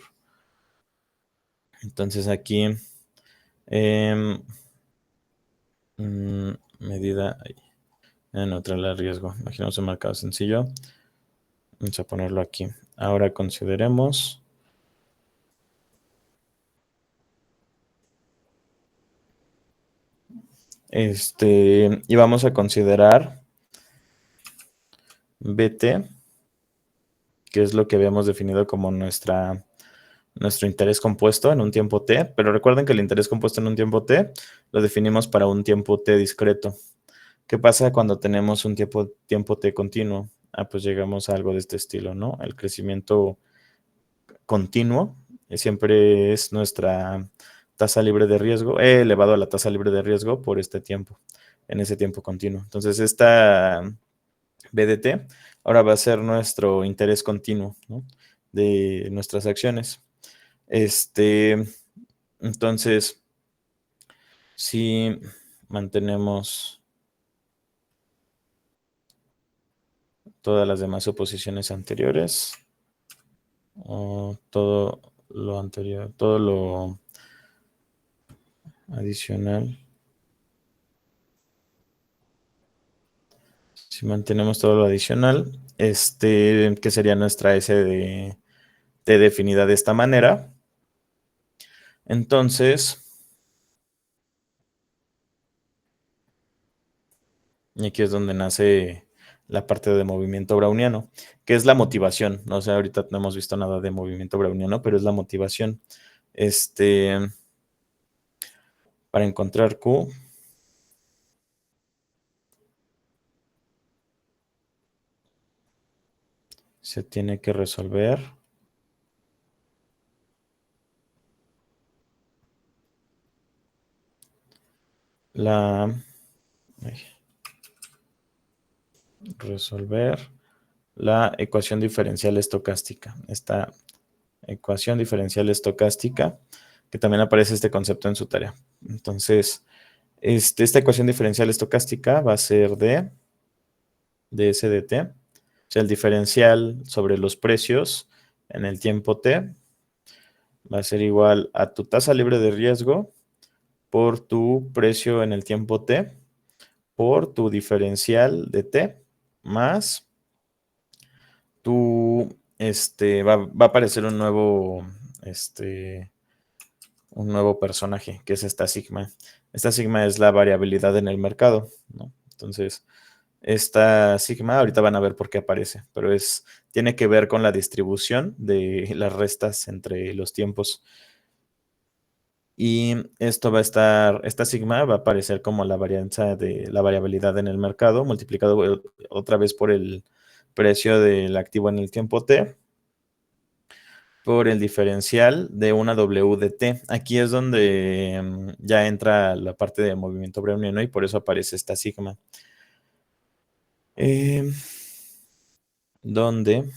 Entonces aquí, medida neutral al riesgo. Imaginemos un marcado sencillo. Vamos a ponerlo aquí. Ahora consideremos y vamos a considerar BT, que es lo que habíamos definido como nuestro interés compuesto en un tiempo t, pero recuerden que el interés compuesto en un tiempo t lo definimos para un tiempo t discreto. ¿Qué pasa cuando tenemos un tiempo t continuo? Pues llegamos a algo de este estilo, ¿no? El crecimiento continuo siempre es nuestra tasa libre de riesgo, elevado a la tasa libre de riesgo por este tiempo, en ese tiempo continuo. Entonces, esta BDT ahora va a ser nuestro interés continuo, ¿no? De nuestras acciones. Entonces, si mantenemos todas las demás suposiciones anteriores, o todo lo anterior, todo lo adicional. Si mantenemos todo lo adicional, que sería nuestra S de T definida de esta manera. Entonces, y aquí es donde nace la parte de movimiento browniano, que es la motivación. No sé, ahorita no hemos visto nada de movimiento browniano, pero es la motivación. Para encontrar Q, se tiene que resolver la ecuación diferencial estocástica. Esta ecuación diferencial estocástica, que también aparece este concepto en su tarea. Entonces, esta ecuación diferencial estocástica va a ser de S de t, o sea, el diferencial sobre los precios en el tiempo t va a ser igual a tu tasa libre de riesgo por tu precio en el tiempo t por tu diferencial de t más tu, va a aparecer un nuevo personaje, que es esta sigma. Esta sigma es la variabilidad en el mercado, ¿no? Entonces, esta sigma, ahorita van a ver por qué aparece, pero tiene que ver con la distribución de las restas entre los tiempos. Y esto esta sigma va a aparecer como la varianza de la variabilidad en el mercado, multiplicado otra vez por el precio del activo en el tiempo t, por el diferencial de una W de t. Aquí es donde ya entra la parte de movimiento browniano y por eso aparece esta sigma. Donde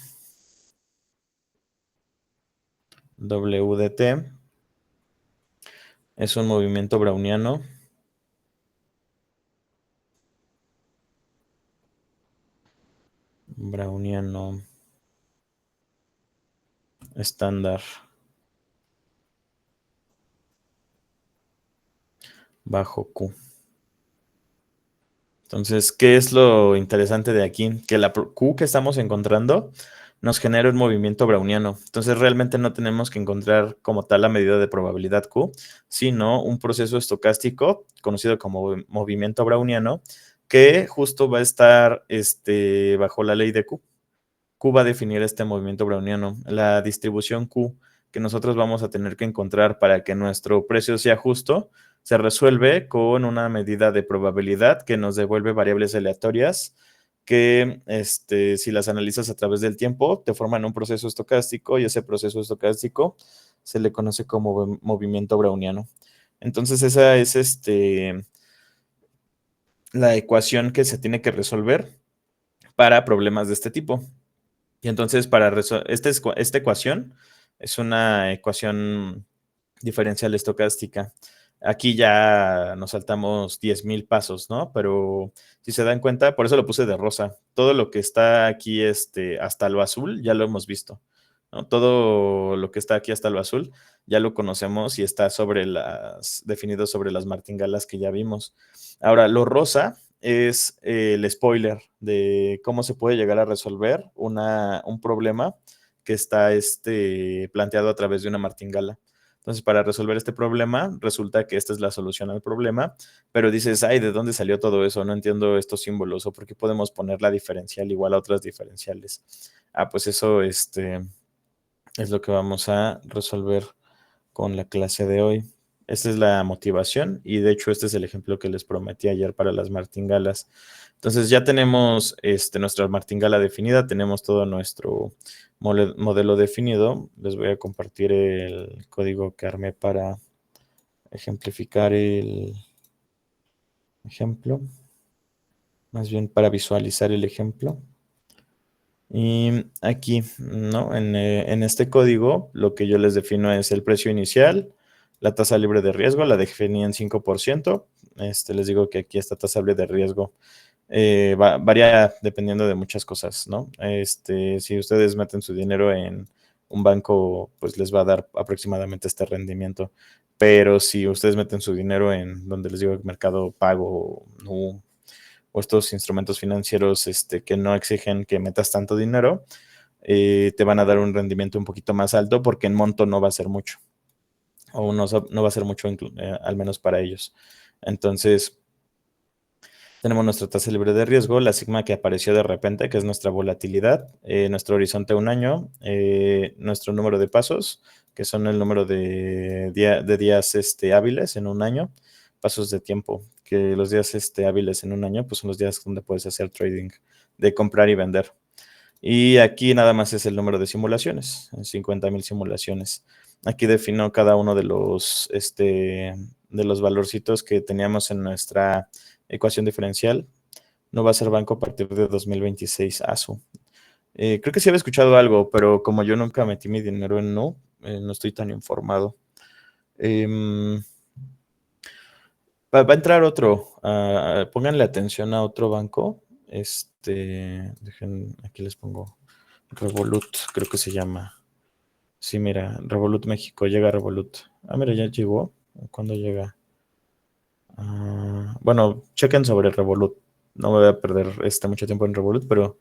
W de t es un movimiento browniano estándar bajo Q. Entonces, ¿qué es lo interesante de aquí? Que la Q que estamos encontrando nos genera un movimiento browniano. Entonces, realmente no tenemos que encontrar como tal la medida de probabilidad Q, sino un proceso estocástico conocido como movimiento browniano, que justo va a estar bajo la ley de Q. Q va a definir este movimiento browniano. La distribución Q que nosotros vamos a tener que encontrar para que nuestro precio sea justo se resuelve con una medida de probabilidad que nos devuelve variables aleatorias que si las analizas a través del tiempo te forman un proceso estocástico y ese proceso estocástico se le conoce como movimiento browniano. Entonces esa es la ecuación que se tiene que resolver para problemas de este tipo. Y entonces para resolver esta ecuación es una ecuación diferencial estocástica. Aquí ya nos saltamos 10,000 pasos, ¿no? Pero si se dan cuenta, por eso lo puse de rosa. Todo lo que está aquí hasta lo azul ya lo hemos visto, ¿no? Todo lo que está aquí hasta lo azul ya lo conocemos y está definido sobre las martingalas que ya vimos. Ahora, lo rosa es el spoiler de cómo se puede llegar a resolver un problema que está planteado a través de una martingala. Entonces, para resolver este problema, resulta que esta es la solución al problema, pero dices, ay, ¿de dónde salió todo eso? No entiendo estos símbolos, o por qué podemos poner la diferencial igual a otras diferenciales. Pues eso es lo que vamos a resolver con la clase de hoy. Esta es la motivación y de hecho este es el ejemplo que les prometí ayer para las martingalas. Entonces ya tenemos nuestra martingala definida, tenemos todo nuestro modelo definido. Les voy a compartir el código que armé para ejemplificar el ejemplo, más bien para visualizar el ejemplo. Y aquí, ¿no? En este código, lo que yo les defino es el precio inicial, la tasa libre de riesgo, la definí en 5%. Les digo que aquí esta tasa libre de riesgo varía dependiendo de muchas cosas, ¿no? Si ustedes meten su dinero en un banco, pues les va a dar aproximadamente este rendimiento. Pero si ustedes meten su dinero en donde les digo Mercado Pago, no, o estos instrumentos financieros que no exigen que metas tanto dinero, te van a dar un rendimiento un poquito más alto porque en monto no va a ser mucho, o no va a ser mucho, al menos para ellos. Entonces, tenemos nuestra tasa libre de riesgo, la sigma que apareció de repente, que es nuestra volatilidad, nuestro horizonte un año, nuestro número de pasos, que son el número de días hábiles en un año, pasos de tiempo, que los días hábiles en un año, pues son los días donde puedes hacer trading, de comprar y vender. Y aquí nada más es el número de simulaciones, 50,000 simulaciones. Aquí defino cada uno de los valorcitos que teníamos en nuestra ecuación diferencial. No va a ser banco a partir de 2026 ASU. Creo que sí había escuchado algo, pero como yo nunca metí mi dinero en no estoy tan informado. Va a entrar otro. Pónganle atención a otro banco. Dejen, aquí les pongo Revolut, creo que se llama. Sí, mira, Revolut México, llega Revolut. Mira, ya llegó. ¿Cuándo llega? Bueno, chequen sobre Revolut. No me voy a perder mucho tiempo en Revolut, pero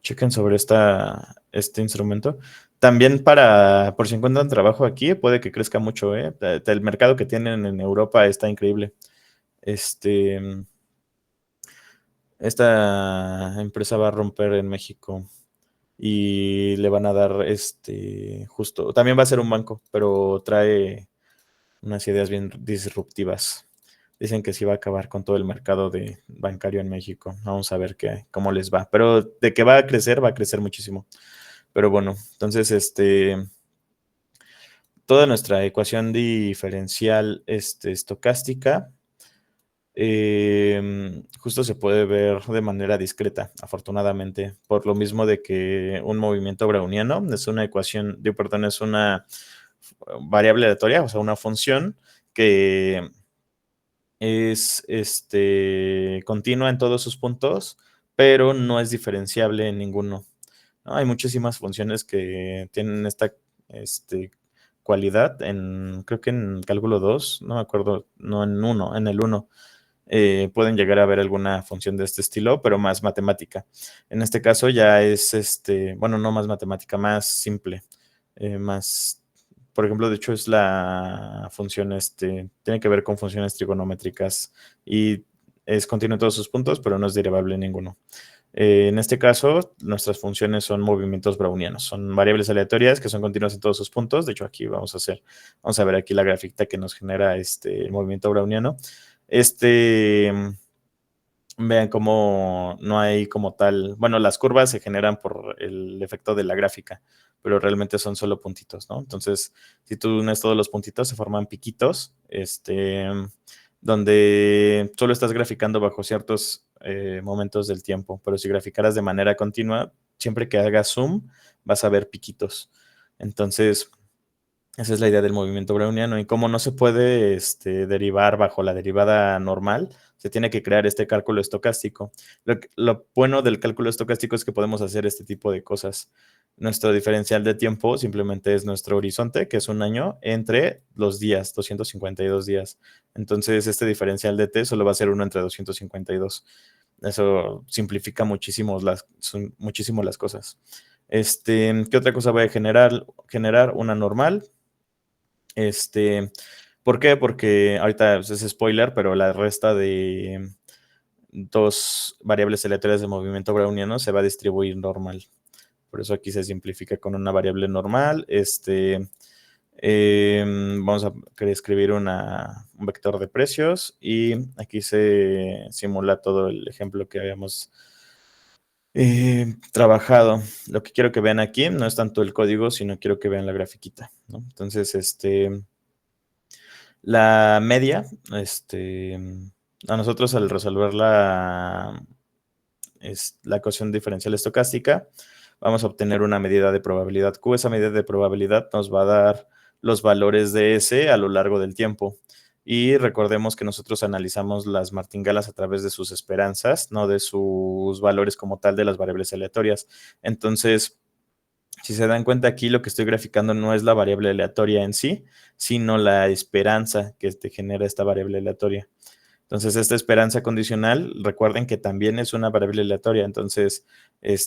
chequen sobre este instrumento. También por si encuentran trabajo aquí, puede que crezca mucho, ¿eh? El mercado que tienen en Europa está increíble. Esta empresa va a romper en México y le van a dar justo. También va a ser un banco, pero trae unas ideas bien disruptivas. Dicen que sí va a acabar con todo el mercado bancario en México. Vamos a ver cómo les va. Pero de que va a crecer muchísimo. Pero bueno, entonces toda nuestra ecuación diferencial estocástica justo se puede ver de manera discreta, afortunadamente, por lo mismo de que un movimiento browniano es una ecuación, perdón, es una variable aleatoria, o sea, una función que es continua en todos sus puntos, pero no es diferenciable en ninguno, ¿no? Hay muchísimas funciones que tienen esta cualidad, creo que en cálculo 2, no me acuerdo, no en 1, en el 1. Pueden llegar a ver alguna función de este estilo, pero más matemática. En este caso ya es, bueno, no más matemática, más simple, por ejemplo, de hecho es la función, tiene que ver con funciones trigonométricas y es continuo en todos sus puntos, pero no es derivable en ninguno. En este caso, nuestras funciones son movimientos brownianos. Son variables aleatorias que son continuas en todos sus puntos. De hecho, aquí vamos a ver aquí la gráfica que nos genera el movimiento browniano. Vean cómo no hay como tal, bueno, las curvas se generan por el efecto de la gráfica, pero realmente son solo puntitos, ¿no? Entonces, si tú unes todos los puntitos, se forman piquitos, donde solo estás graficando bajo ciertos momentos del tiempo, pero si graficaras de manera continua, siempre que hagas zoom, vas a ver piquitos. Entonces, esa es la idea del movimiento browniano. Y como no se puede derivar bajo la derivada normal, se tiene que crear este cálculo estocástico. Lo bueno del cálculo estocástico es que podemos hacer este tipo de cosas. Nuestro diferencial de tiempo simplemente es nuestro horizonte, que es un año, entre los días, 252 días. Entonces, este diferencial de t solo va a ser 1 entre 252. Eso simplifica muchísimo muchísimo las cosas. ¿Qué otra cosa voy a generar? Generar una normal. ¿Por qué? Porque ahorita es spoiler, pero la resta de dos variables aleatorias de movimiento browniano se va a distribuir normal. Por eso aquí se simplifica con una variable normal. Vamos a escribir un vector de precios y aquí se simula todo el ejemplo que habíamos trabajado. Lo que quiero que vean aquí no es tanto el código, sino quiero que vean la grafiquita, ¿no? Entonces, la media, a nosotros al resolver la ecuación diferencial estocástica, vamos a obtener una medida de probabilidad Q. Esa medida de probabilidad nos va a dar los valores de S a lo largo del tiempo. Y recordemos que nosotros analizamos las martingalas a través de sus esperanzas, no de sus valores como tal de las variables aleatorias. Entonces, si se dan cuenta aquí, lo que estoy graficando no es la variable aleatoria en sí, sino la esperanza que te genera esta variable aleatoria. Entonces, esta esperanza condicional, recuerden que también es una variable aleatoria. Entonces,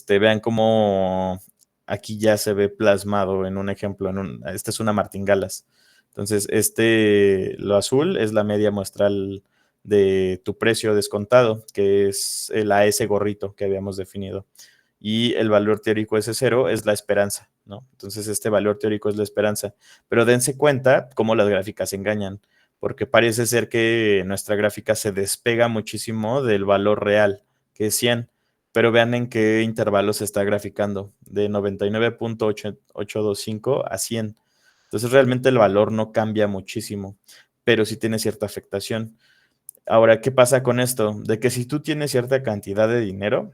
vean cómo aquí ya se ve plasmado en un ejemplo. Esta es una martingalas. Entonces, lo azul es la media muestral de tu precio descontado, que es el AS gorrito que habíamos definido. Y el valor teórico S0 es la esperanza, ¿no? Entonces, este valor teórico es la esperanza. Pero dense cuenta cómo las gráficas engañan, porque parece ser que nuestra gráfica se despega muchísimo del valor real, que es 100, pero vean en qué intervalo se está graficando, de 99.825 a 100. Entonces realmente el valor no cambia muchísimo, pero sí tiene cierta afectación. Ahora, ¿qué pasa con esto? De que si tú tienes cierta cantidad de dinero,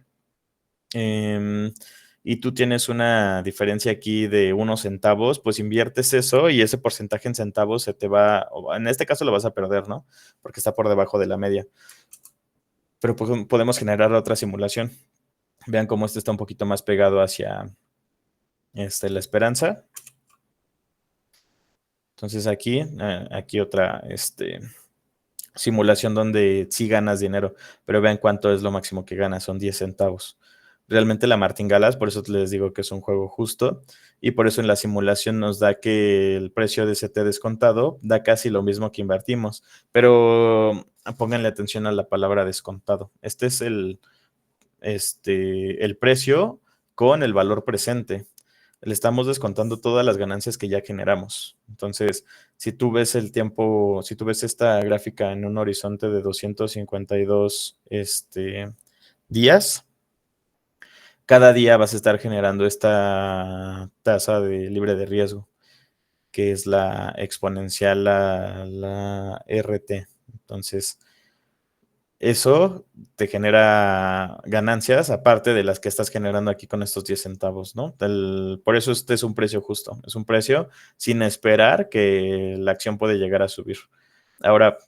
y tú tienes una diferencia aquí de unos centavos, pues inviertes eso y ese porcentaje en centavos se te va, en este caso lo vas a perder, ¿no? Porque está por debajo de la media. Pero podemos generar otra simulación. Vean cómo este está un poquito más pegado hacia la esperanza. Entonces aquí otra simulación donde sí ganas dinero, pero vean cuánto es lo máximo que ganas, son 10 centavos. Realmente la martingalas, por eso les digo que es un juego justo, y por eso en la simulación nos da que el precio de CT descontado da casi lo mismo que invertimos, pero pónganle atención a la palabra descontado. Este es el precio con el valor presente. Le estamos descontando todas las ganancias que ya generamos. Entonces, si tú ves el tiempo, si tú ves esta gráfica en un horizonte de 252 días, cada día vas a estar generando esta tasa de libre de riesgo, que es la exponencial a la RT. Entonces, eso te genera ganancias aparte de las que estás generando aquí con estos 10 centavos, ¿no? Por eso este es un precio justo, es un precio sin esperar que la acción puede llegar a subir. Ahora,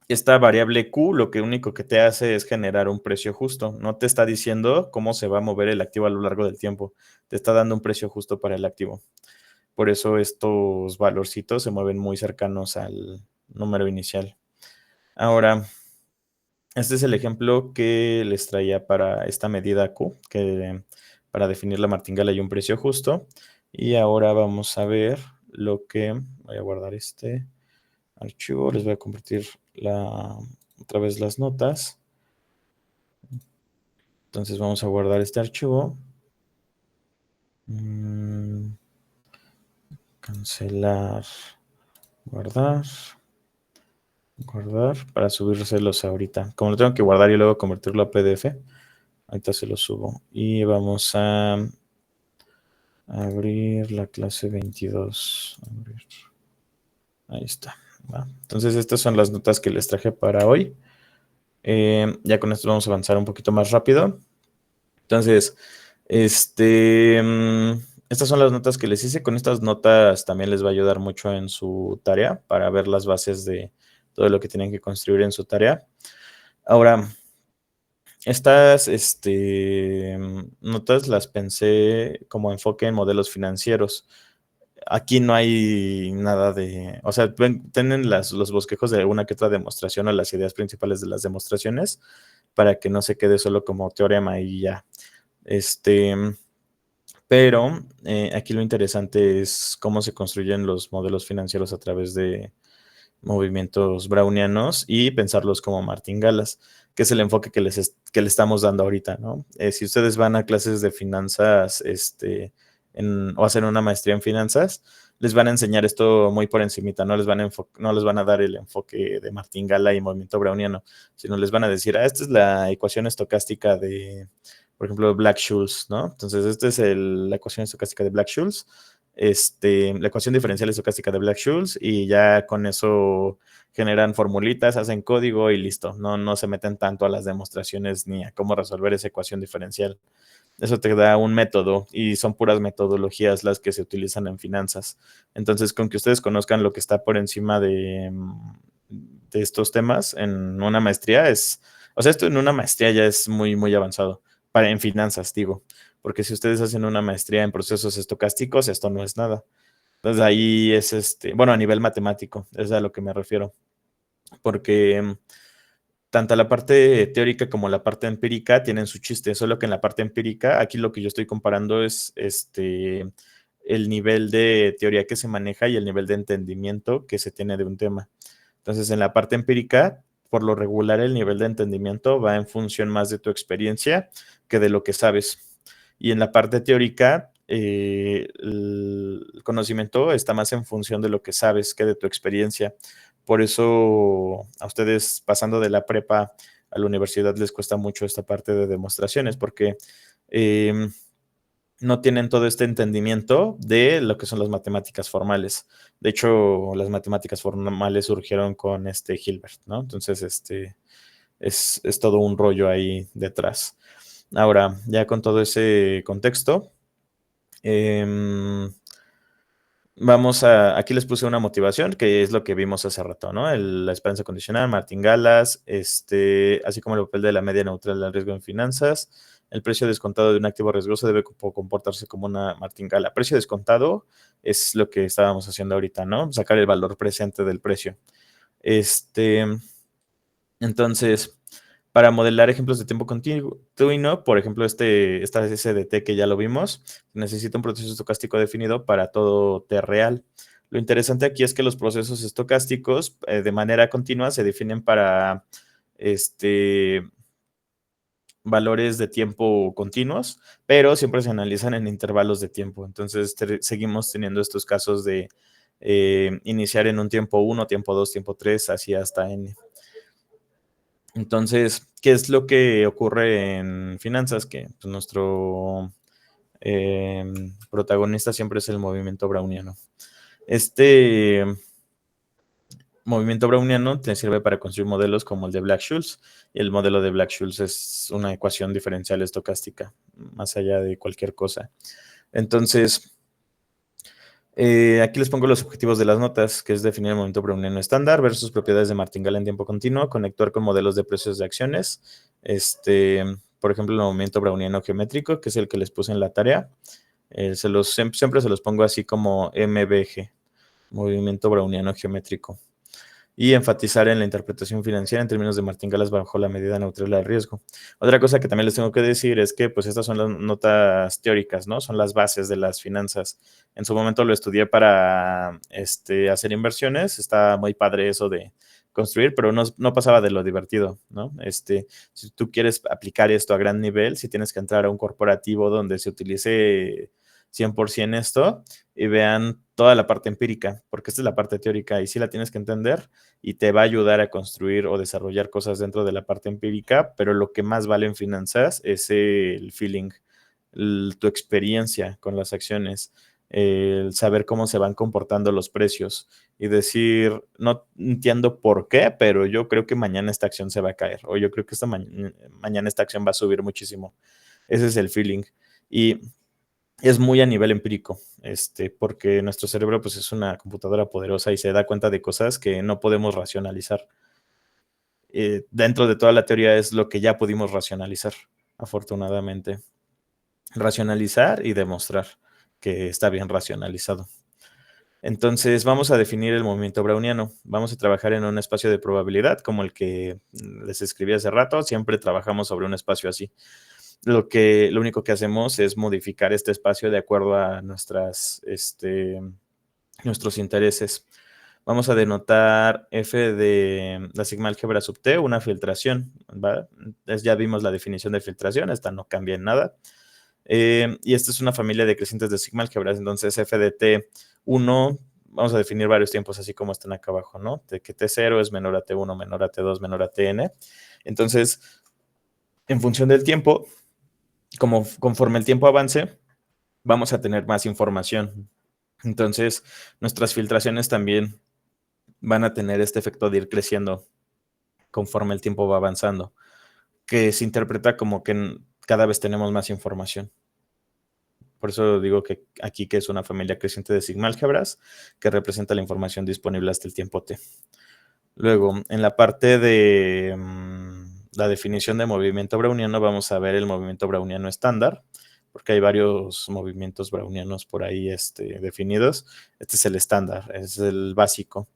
esta variable Q lo que único que te hace es generar un precio justo, no te está diciendo cómo se va a mover el activo a lo largo del tiempo, te está dando un precio justo para el activo. Por eso estos valorcitos se mueven muy cercanos al número inicial. Ahora, este es el ejemplo que les traía para esta medida Q, que para definir la martingala hay un precio justo. Y ahora vamos a ver lo que... Voy a guardar este archivo, les voy a compartir la otra vez las notas. Entonces vamos a guardar este archivo. Cancelar, guardar, guardar para subírselos ahorita. Como lo tengo que guardar y luego convertirlo a PDF, ahorita se lo subo. Y vamos a abrir la clase 22. Abrir. Ahí está. ¿Va? Entonces estas son las notas que les traje para hoy. Ya con esto vamos a avanzar un poquito más rápido. Entonces, estas son las notas que les hice. Con estas notas también les va a ayudar mucho en su tarea para ver las bases de todo lo que tienen que construir en su tarea. Ahora, estas notas las pensé como enfoque en modelos financieros. Aquí no hay nada de, o sea, tienen los bosquejos de alguna que otra demostración o las ideas principales de las demostraciones para que no se quede solo como teorema y ya. Pero aquí lo interesante es cómo se construyen los modelos financieros a través de movimientos brownianos y pensarlos como martingalas, que es el enfoque que le estamos dando ahorita, ¿no? Si ustedes van a clases de finanzas o hacen una maestría en finanzas, les van a enseñar esto muy por encimita, no les van a dar el enfoque de martingala y movimiento browniano, sino les van a decir, esta es la ecuación estocástica de, por ejemplo, Black-Scholes, ¿no? Entonces, esta es la ecuación estocástica de Black-Scholes, la ecuación diferencial estocástica de Black-Scholes, y ya con eso generan formulitas, hacen código y listo. No se meten tanto a las demostraciones ni a cómo resolver esa ecuación diferencial. Eso te da un método y son puras metodologías las que se utilizan en finanzas. Entonces, con que ustedes conozcan lo que está por encima de estos temas en una maestría o sea, esto en una maestría ya es muy, muy avanzado, en finanzas, digo, porque si ustedes hacen una maestría en procesos estocásticos, esto no es nada. Entonces ahí es bueno, a nivel matemático, es a lo que me refiero, porque tanto la parte teórica como la parte empírica tienen su chiste, solo que en la parte empírica, aquí lo que yo estoy comparando es el nivel de teoría que se maneja y el nivel de entendimiento que se tiene de un tema. Entonces, en la parte empírica, por lo regular, el nivel de entendimiento va en función más de tu experiencia que de lo que sabes. Y en la parte teórica, el conocimiento está más en función de lo que sabes que de tu experiencia. Por eso a ustedes pasando de la prepa a la universidad les cuesta mucho esta parte de demostraciones porque no tienen todo este entendimiento de lo que son las matemáticas formales. De hecho, las matemáticas formales surgieron con Hilbert, ¿no? Entonces, es todo un rollo ahí detrás. Ahora, ya con todo ese contexto, aquí les puse una motivación, que es lo que vimos hace rato, ¿no? La esperanza condicional, martingalas, así como el papel de la media neutral del riesgo en finanzas. El precio descontado de un activo riesgoso debe comportarse como una martingala. Precio descontado es lo que estábamos haciendo ahorita, ¿no? Sacar el valor presente del precio. Entonces, para modelar ejemplos de tiempo continuo, por ejemplo, esta SDT que ya lo vimos, necesita un proceso estocástico definido para todo T real. Lo interesante aquí es que los procesos estocásticos de manera continua se definen para valores de tiempo continuos, pero siempre se analizan en intervalos de tiempo. Entonces, seguimos teniendo estos casos de iniciar en un tiempo 1, tiempo 2, tiempo 3, así hasta n. Entonces, ¿qué es lo que ocurre en finanzas? Que pues, nuestro protagonista siempre es el movimiento browniano. Este movimiento browniano te sirve para construir modelos como el de Black-Scholes. Y el modelo de Black-Scholes es una ecuación diferencial estocástica, más allá de cualquier cosa. Entonces, aquí les pongo los objetivos de las notas, que es definir el movimiento browniano estándar, ver sus propiedades de martingala en tiempo continuo, conectar con modelos de precios de acciones, por ejemplo, el movimiento browniano geométrico, que es el que les puse en la tarea. Siempre se los pongo así como MBG, movimiento browniano geométrico. Y enfatizar en la interpretación financiera en términos de martingalas bajo la medida neutral del riesgo. Otra cosa que también les tengo que decir es que pues estas son las notas teóricas, ¿no? Son las bases de las finanzas. En su momento lo estudié para hacer inversiones. Está muy padre eso de construir, pero no pasaba de lo divertido, ¿no? Si tú quieres aplicar esto a gran nivel, si tienes que entrar a un corporativo donde se utilice 100% esto y vean toda la parte empírica, porque esta es la parte teórica y sí la tienes que entender y te va a ayudar a construir o desarrollar cosas dentro de la parte empírica, pero lo que más vale en finanzas es el feeling, tu experiencia con las acciones, el saber cómo se van comportando los precios y decir, no entiendo por qué, pero yo creo que mañana esta acción se va a caer o yo creo que mañana esta acción va a subir muchísimo. Ese es el feeling. Y es muy a nivel empírico, porque nuestro cerebro pues, es una computadora poderosa y se da cuenta de cosas que no podemos racionalizar. Dentro de toda la teoría es lo que ya pudimos racionalizar, afortunadamente. Racionalizar y demostrar que está bien racionalizado. Entonces vamos a definir el movimiento browniano. Vamos a trabajar en un espacio de probabilidad como el que les escribí hace rato. Siempre trabajamos sobre un espacio así. Lo único que hacemos es modificar este espacio de acuerdo a nuestros intereses. Vamos a denotar f de la sigma álgebra sub t, una filtración, ¿vale? Ya vimos la definición de filtración, esta no cambia en nada. Y esta es una familia de crecientes de sigma álgebra, entonces f de t1, vamos a definir varios tiempos así como están acá abajo, ¿no? De que t0 es menor a t1, menor a t2, menor a tn. Entonces, en función del tiempo, conforme el tiempo avance, vamos a tener más información. Entonces, nuestras filtraciones también van a tener este efecto de ir creciendo conforme el tiempo va avanzando, que se interpreta como que cada vez tenemos más información. Por eso digo que aquí que es una familia creciente de sigma álgebras que representa la información disponible hasta el tiempo t. Luego, en la parte de la definición de movimiento browniano, vamos a ver el movimiento browniano estándar, porque hay varios movimientos brownianos por ahí definidos. Este es el estándar, es el básico.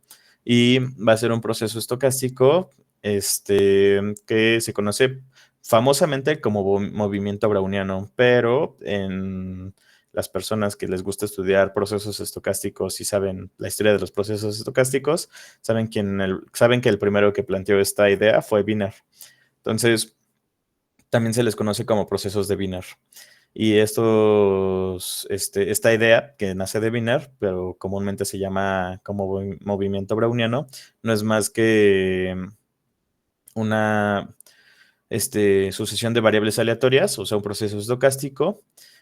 Y va a ser un proceso estocástico que se conoce famosamente como movimiento browniano, pero en las personas que les gusta estudiar procesos estocásticos y saben la historia de los procesos estocásticos, saben que el primero que planteó esta idea fue Wiener. Entonces, también se les conoce como procesos de Wiener. Y esta idea que nace de Wiener, pero comúnmente se llama como movimiento browniano, no es más que una sucesión de variables aleatorias, o sea, un proceso estocástico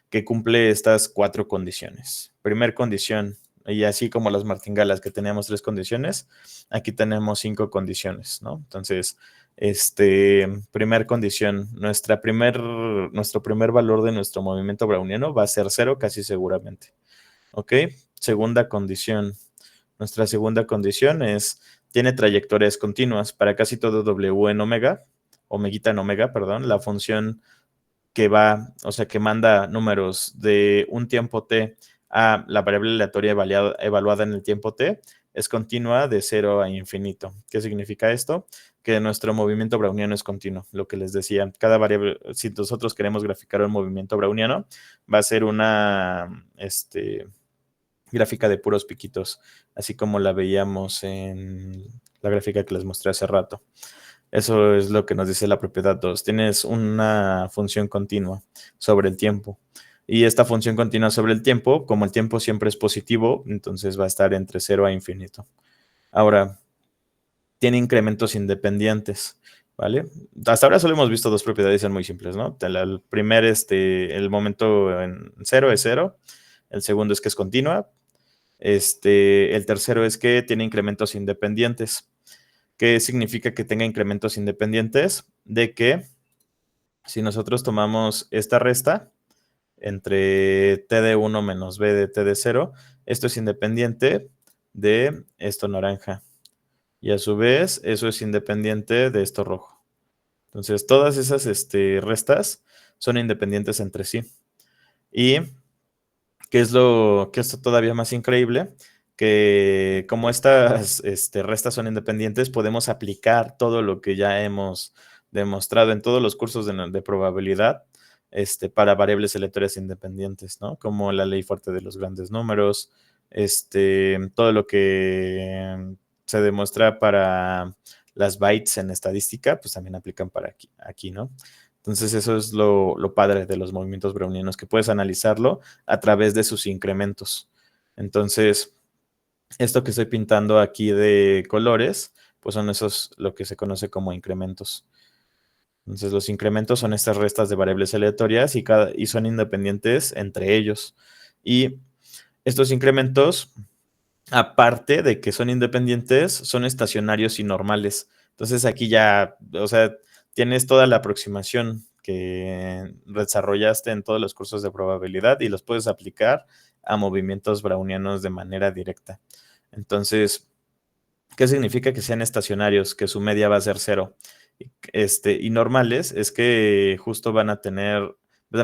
que cumple estas 4 condiciones. Primer condición, y así como las martingalas que teníamos 3 condiciones, aquí tenemos 5 condiciones, ¿no? Entonces, primer condición, nuestro primer valor de nuestro movimiento browniano va a ser 0 casi seguramente. ¿Ok? Segunda condición. Nuestra segunda condición tiene trayectorias continuas para casi todo W en omega, omeguita en omega, perdón, la función que que manda números de un tiempo t a la variable aleatoria evaluada en el tiempo t, es continua de 0 a infinito. ¿Qué significa esto? Que nuestro movimiento browniano es continuo, lo que les decía. Cada variable, si nosotros queremos graficar un movimiento browniano, va a ser una gráfica de puros piquitos, así como la veíamos en la gráfica que les mostré hace rato. Eso es lo que nos dice la propiedad 2. Tienes una función continua sobre el tiempo. Y esta función continua sobre el tiempo, como el tiempo siempre es positivo, entonces va a estar entre 0 a infinito. Ahora, tiene incrementos independientes, ¿vale? Hasta ahora solo hemos visto 2 propiedades muy simples, ¿no? El primer, el momento en 0 es 0. El segundo es que es continua. El tercero es que tiene incrementos independientes. ¿Qué significa que tenga incrementos independientes? De que si nosotros tomamos esta resta entre t de 1 menos b de t de 0, esto es independiente de esto naranja. Y a su vez, eso es independiente de esto rojo. Entonces, todas esas restas son independientes entre sí. Y ¿qué es esto todavía más increíble? Que como estas restas son independientes, podemos aplicar todo lo que ya hemos demostrado en todos los cursos de probabilidad para variables aleatorias independientes, ¿no? Como la ley fuerte de los grandes números, todo lo que se demuestra para las bytes en estadística, pues también aplican para aquí, ¿no? Entonces eso es lo padre de los movimientos brownianos, que puedes analizarlo a través de sus incrementos. Entonces, esto que estoy pintando aquí de colores, pues son esos lo que se conoce como incrementos. Entonces los incrementos son estas restas de variables aleatorias y son independientes entre ellos. Y estos incrementos, aparte de que son independientes, son estacionarios y normales. Entonces aquí ya, o sea, tienes toda la aproximación que desarrollaste en todos los cursos de probabilidad y los puedes aplicar a movimientos brownianos de manera directa. Entonces, ¿qué significa que sean estacionarios? Que su media va a ser 0. Y normales es que justo van a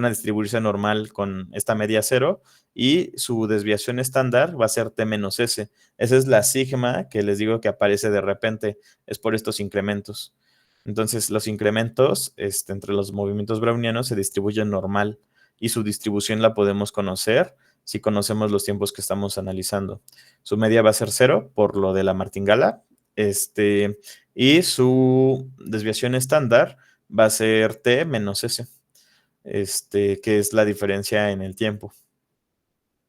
distribuirse normal con esta media 0 y su desviación estándar va a ser t menos s. Esa es la sigma que les digo que aparece de repente, es por estos incrementos. Entonces los incrementos entre los movimientos brownianos se distribuyen normal y su distribución la podemos conocer si conocemos los tiempos que estamos analizando. Su media va a ser 0 por lo de la martingala, y su desviación estándar va a ser t menos s, que es la diferencia en el tiempo.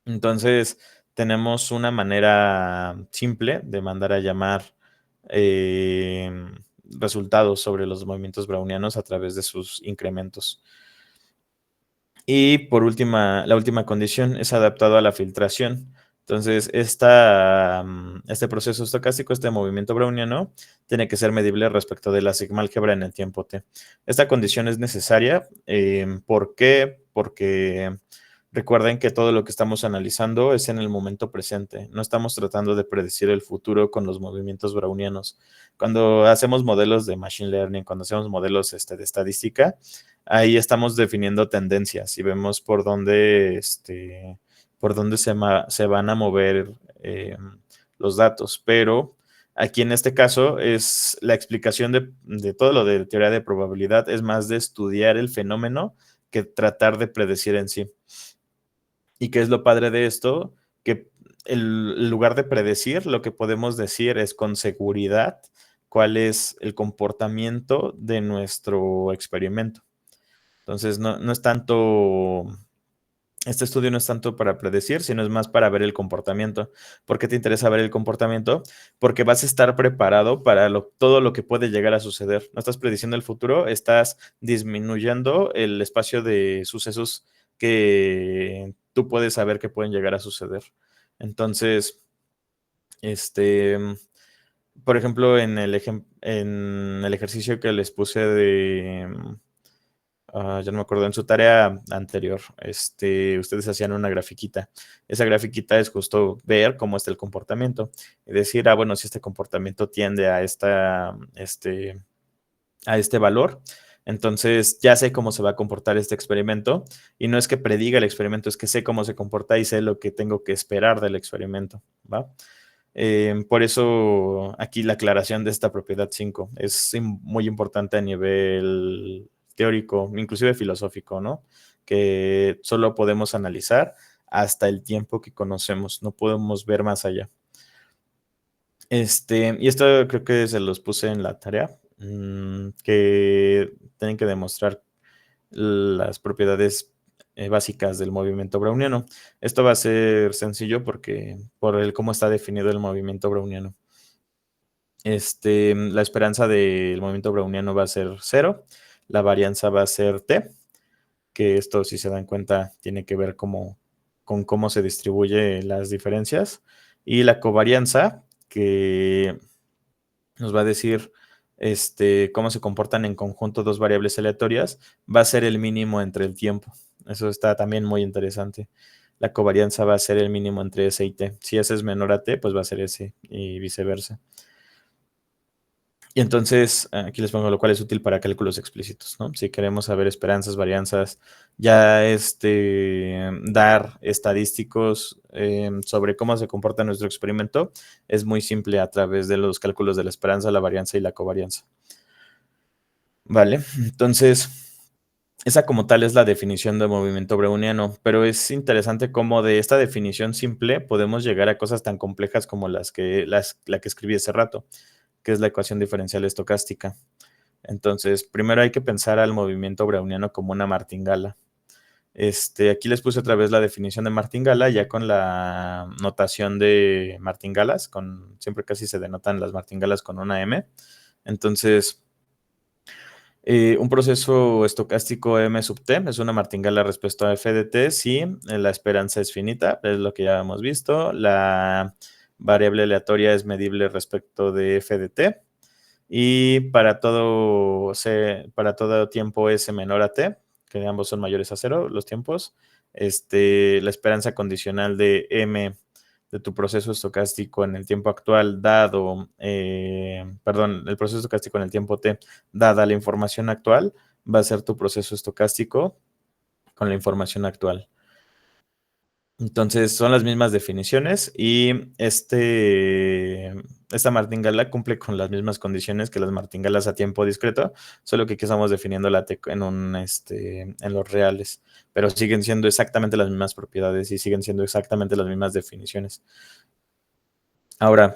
Entonces, tenemos una manera simple de mandar a llamar resultados sobre los movimientos brownianos a través de sus incrementos. Y por la última condición es adaptado a la filtración. Entonces, este proceso estocástico, este movimiento browniano, tiene que ser medible respecto de la sigma álgebra en el tiempo t. Esta condición es necesaria. ¿Por qué? Porque recuerden que todo lo que estamos analizando es en el momento presente. No estamos tratando de predecir el futuro con los movimientos brownianos. Cuando hacemos modelos de machine learning, cuando hacemos modelos de estadística, ahí estamos definiendo tendencias y vemos por dónde se van a mover los datos. Pero aquí en este caso es la explicación de todo lo de teoría de probabilidad, es más de estudiar el fenómeno que tratar de predecir en sí. ¿Y qué es lo padre de esto? Que en lugar de predecir, lo que podemos decir es con seguridad cuál es el comportamiento de nuestro experimento. Entonces, no es tanto, este estudio no es tanto para predecir, sino es más para ver el comportamiento. ¿Por qué te interesa ver el comportamiento? Porque vas a estar preparado para todo lo que puede llegar a suceder. No estás prediciendo el futuro, estás disminuyendo el espacio de sucesos que tú puedes saber que pueden llegar a suceder. Entonces, por ejemplo, en el ejercicio que les puse ya no me acuerdo, en su tarea anterior, ustedes hacían una grafiquita. Esa grafiquita es justo ver cómo está el comportamiento y decir, bueno, si este comportamiento tiende a este valor, entonces ya sé cómo se va a comportar este experimento, y no es que prediga el experimento, es que sé cómo se comporta y sé lo que tengo que esperar del experimento, ¿va? Por eso aquí la aclaración de esta propiedad 5 es muy importante a nivel teórico, inclusive filosófico, ¿no? Que solo podemos analizar hasta el tiempo que conocemos, no podemos ver más allá. Y esto creo que se los puse en la tarea, que tienen que demostrar las propiedades básicas del movimiento browniano. Esto va a ser sencillo porque por cómo está definido el movimiento browniano. La esperanza del movimiento browniano va a ser 0, la varianza va a ser t, que esto, si se dan cuenta, tiene que ver con cómo se distribuyen las diferencias, y la covarianza, que nos va a decir cómo se comportan en conjunto dos variables aleatorias, va a ser el mínimo entre el tiempo. Eso está también muy interesante. La covarianza va a ser el mínimo entre S y T. Si S es menor a T, pues va a ser S y viceversa. Y entonces, aquí les pongo lo cual es útil para cálculos explícitos, ¿no? Si queremos saber esperanzas, varianzas, ya dar estadísticos sobre cómo se comporta nuestro experimento, es muy simple a través de los cálculos de la esperanza, la varianza y la covarianza. Vale, entonces, esa como tal es la definición de movimiento browniano, pero es interesante cómo de esta definición simple podemos llegar a cosas tan complejas como la que escribí hace rato, que es la ecuación diferencial estocástica. Entonces, primero hay que pensar al movimiento browniano como una martingala. Aquí les puse otra vez la definición de martingala, ya con la notación de martingalas, siempre casi se denotan las martingalas con una M. Entonces, un proceso estocástico M sub t es una martingala respecto a f de t si la esperanza es finita, es lo que ya hemos visto. La variable aleatoria es medible respecto de f de t. Y para todo tiempo S menor a t, que ambos son mayores a 0, los tiempos, la esperanza condicional de M de tu proceso estocástico en el tiempo actual el proceso estocástico en el tiempo t, dada la información actual, va a ser tu proceso estocástico con la información actual. Entonces, son las mismas definiciones y esta martingala cumple con las mismas condiciones que las martingalas a tiempo discreto, solo que aquí estamos definiendo la T en los reales, pero siguen siendo exactamente las mismas propiedades y siguen siendo exactamente las mismas definiciones. Ahora,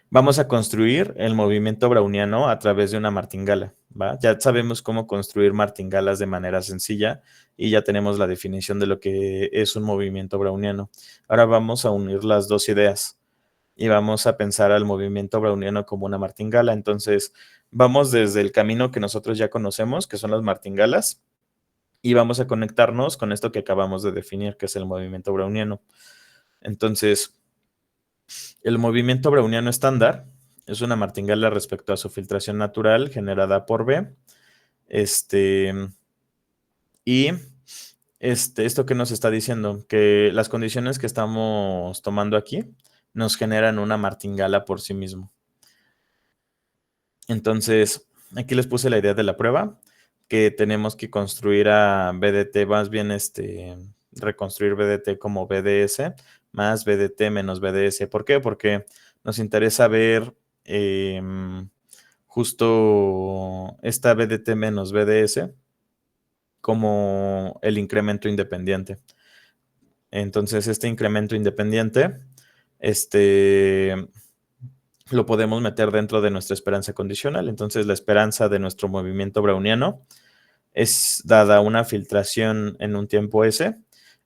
vamos a construir el movimiento browniano a través de una martingala, ¿va? Ya sabemos cómo construir martingalas de manera sencilla y ya tenemos la definición de lo que es un movimiento browniano. Ahora vamos a unir las dos ideas y vamos a pensar al movimiento browniano como una martingala. Entonces, vamos desde el camino que nosotros ya conocemos, que son las martingalas, y vamos a conectarnos con esto que acabamos de definir, que es el movimiento browniano. Entonces, el movimiento browniano estándar es una martingala respecto a su filtración natural generada por B. Y esto que nos está diciendo, que las condiciones que estamos tomando aquí nos generan una martingala por sí mismo. Entonces, aquí les puse la idea de la prueba, que tenemos que construir a BDT, más bien reconstruir BDT como BDS más BDT menos BDS. ¿Por qué? Porque nos interesa ver justo esta BDT menos BDS como el incremento independiente. Entonces, este incremento independiente, lo podemos meter dentro de nuestra esperanza condicional. Entonces, la esperanza de nuestro movimiento browniano es dada una filtración en un tiempo S.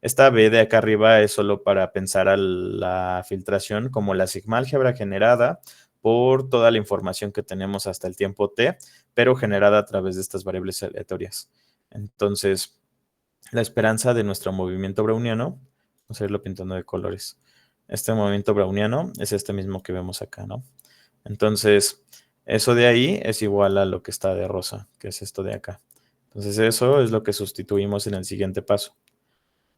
Esta B de acá arriba es solo para pensar a la filtración como la sigma álgebra generada por toda la información que tenemos hasta el tiempo t, pero generada a través de estas variables aleatorias. Entonces, la esperanza de nuestro movimiento browniano, vamos a irlo pintando de colores. Este movimiento browniano es este mismo que vemos acá, ¿no? Entonces, eso de ahí es igual a lo que está de rosa, que es esto de acá. Entonces, eso es lo que sustituimos en el siguiente paso,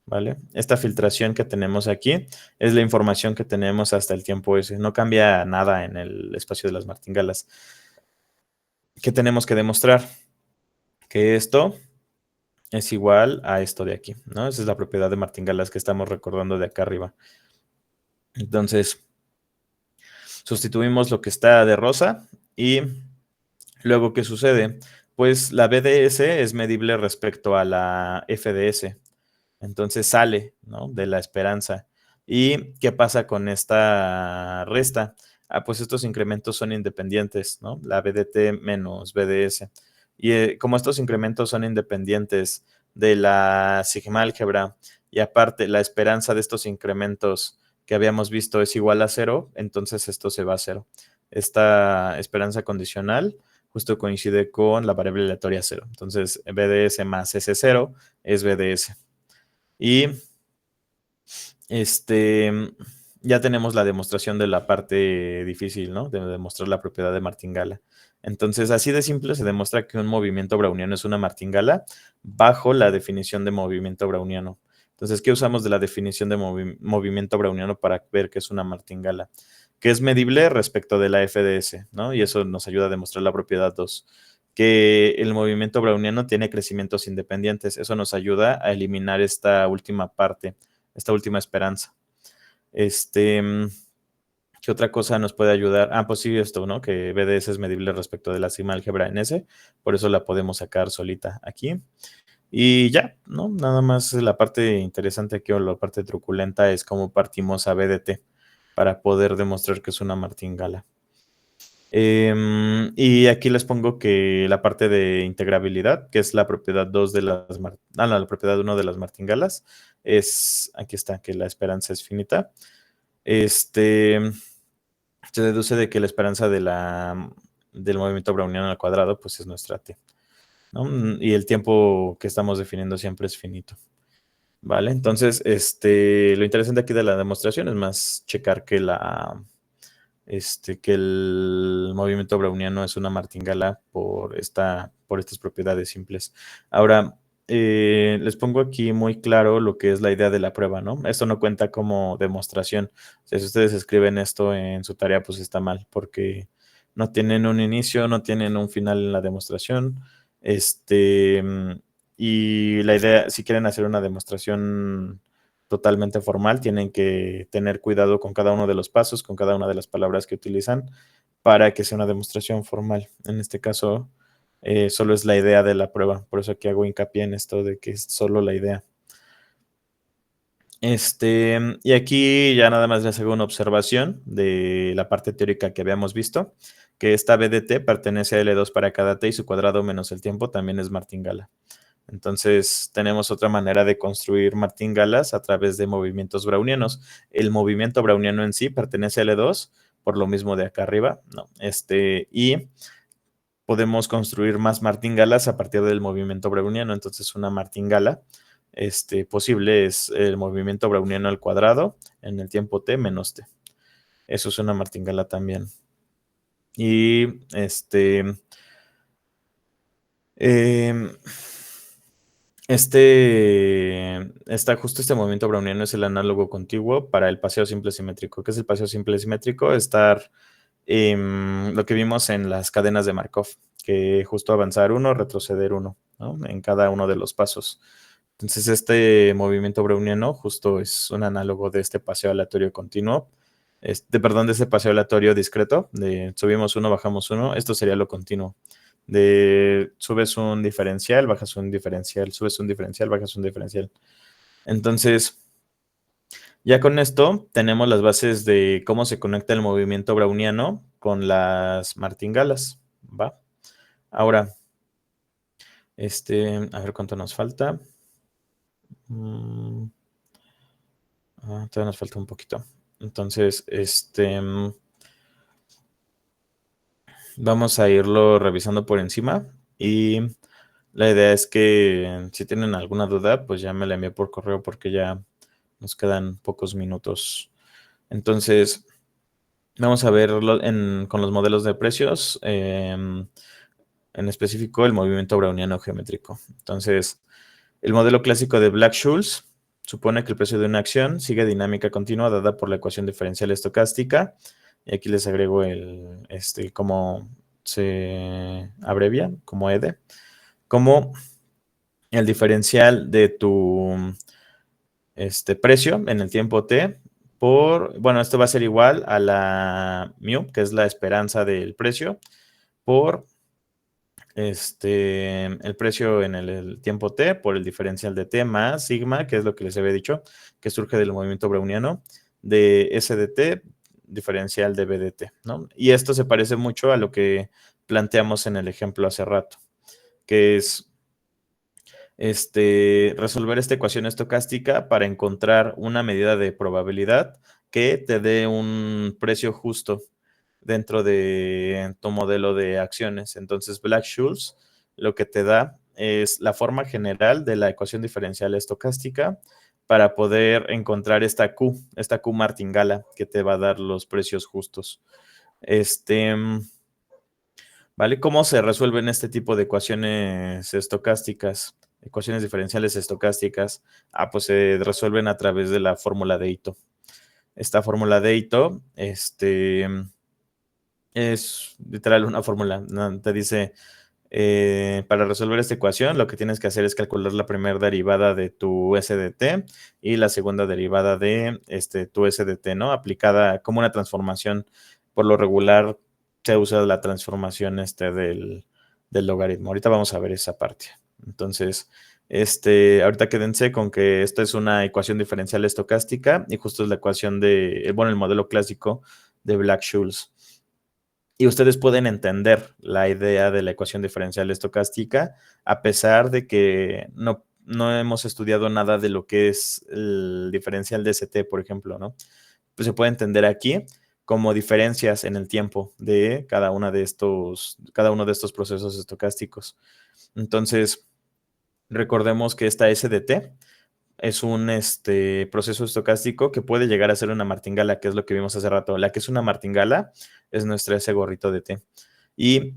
¿vale? Esta filtración que tenemos aquí es la información que tenemos hasta el tiempo S. No cambia nada en el espacio de las martingalas. ¿Qué tenemos que demostrar? Que esto es igual a esto de aquí, ¿no? Esa es la propiedad de martingalas que estamos recordando de acá arriba. Entonces, sustituimos lo que está de rosa y luego, ¿qué sucede? Pues la BDS es medible respecto a la FDS. Entonces sale, ¿no?, de la esperanza. ¿Y qué pasa con esta resta? Pues estos incrementos son independientes, ¿no? La BDT menos BDS. Y como estos incrementos son independientes de la sigma álgebra y aparte la esperanza de estos incrementos que habíamos visto es igual a 0, entonces esto se va a 0. Esta esperanza condicional justo coincide con la variable aleatoria 0. Entonces, BDS más S0 es BDS. Y ya tenemos la demostración de la parte difícil, ¿no? De demostrar la propiedad de martingala. Entonces, así de simple se demuestra que un movimiento browniano es una martingala bajo la definición de movimiento browniano. Entonces, ¿qué usamos de la definición de movimiento browniano para ver que es una martingala? Que es medible respecto de la FDS, ¿no? Y eso nos ayuda a demostrar la propiedad 2. Que el movimiento browniano tiene crecimientos independientes. Eso nos ayuda a eliminar esta última parte, esta última esperanza. ¿Qué otra cosa nos puede ayudar? Pues sí, esto, ¿no? Que BDS es medible respecto de la sigma álgebra en S, por eso la podemos sacar solita aquí. Y ya, ¿no? Nada más la parte interesante aquí o la parte truculenta es cómo partimos a BDT para poder demostrar que es una martingala. Y aquí les pongo que la parte de integrabilidad, que es la propiedad 2 de las la propiedad 1 de las martingalas, aquí está, que la esperanza es finita. Se deduce de que la esperanza del movimiento browniano al cuadrado, pues es nuestra t, ¿no? Y el tiempo que estamos definiendo siempre es finito. ¿Vale? Entonces, lo interesante aquí de la demostración es más checar que que el movimiento browniano es una martingala por estas propiedades simples. Ahora, les pongo aquí muy claro lo que es la idea de la prueba, ¿no? Esto no cuenta como demostración. O sea, si ustedes escriben esto en su tarea, pues está mal, porque no tienen un inicio, no tienen un final en la demostración. Y la idea, si quieren hacer una demostración totalmente formal, tienen que tener cuidado con cada uno de los pasos, con cada una de las palabras que utilizan para que sea una demostración formal. En este caso, solo es la idea de la prueba, por eso aquí hago hincapié en esto de que es solo la idea. Y aquí ya nada más les hago una observación de la parte teórica que habíamos visto, que esta B de t pertenece a L2 para cada t y su cuadrado menos el tiempo también es martingala. Entonces, tenemos otra manera de construir martingalas a través de movimientos brownianos. El movimiento browniano en sí pertenece a L2, por lo mismo de acá arriba, ¿no? Y podemos construir más martingalas a partir del movimiento browniano. Entonces, una martingala posible es el movimiento browniano al cuadrado en el tiempo t menos t. Eso es una martingala también. Y justo este movimiento browniano es el análogo contiguo para el paseo simple simétrico. ¿Qué es el paseo simple simétrico? Lo que vimos en las cadenas de Markov, que justo avanzar uno, retroceder uno, ¿no? En cada uno de los pasos. Entonces, este movimiento browniano justo es un análogo de este paseo aleatorio continuo, de este paseo aleatorio discreto, de subimos uno, bajamos uno, esto sería lo continuo. De subes un diferencial, bajas un diferencial, subes un diferencial, bajas un diferencial. Entonces, ya con esto tenemos las bases de cómo se conecta el movimiento browniano con las martingalas, ¿va? Ahora, a ver cuánto nos falta. Todavía nos falta un poquito. Entonces, vamos a irlo revisando por encima y la idea es que si tienen alguna duda, pues ya me la envié por correo porque ya nos quedan pocos minutos. Entonces, vamos a verlo con los modelos de precios, en específico el movimiento browniano geométrico. Entonces, el modelo clásico de Black-Scholes supone que el precio de una acción sigue dinámica continua dada por la ecuación diferencial estocástica. Y aquí les agrego cómo se abrevia, como ED, como el diferencial de tu precio en el tiempo t bueno, esto va a ser igual a la mu, que es la esperanza del precio, por el precio en el tiempo t por el diferencial de t más sigma, que es lo que les había dicho, que surge del movimiento browniano, de S de t, diferencial de B de t, ¿no? Y esto se parece mucho a lo que planteamos en el ejemplo hace rato, que es resolver esta ecuación estocástica para encontrar una medida de probabilidad que te dé un precio justo dentro de tu modelo de acciones. Entonces, Black-Scholes lo que te da es la forma general de la ecuación diferencial estocástica para poder encontrar esta Q martingala que te va a dar los precios justos. ¿Vale? ¿Cómo se resuelven este tipo de ecuaciones estocásticas? Ecuaciones diferenciales estocásticas. Pues se resuelven a través de la fórmula de Ito. Esta fórmula de Ito, es literal una fórmula. Te dice Para resolver esta ecuación, lo que tienes que hacer es calcular la primera derivada de tu SDT y la segunda derivada de tu SDT, ¿no? Aplicada como una transformación. Por lo regular, se usa la transformación del logaritmo. Ahorita vamos a ver esa parte. Entonces, ahorita quédense con que esta es una ecuación diferencial estocástica y justo es la ecuación el modelo clásico de Black-Scholes. Y ustedes pueden entender la idea de la ecuación diferencial estocástica a pesar de que no hemos estudiado nada de lo que es el diferencial de ST, por ejemplo, ¿no? Pues se puede entender aquí como diferencias en el tiempo de cada uno de estos procesos estocásticos. Entonces, recordemos que esta SDT es un proceso estocástico que puede llegar a ser una martingala, que es lo que vimos hace rato. La que es una martingala es nuestra ese gorrito de T. Y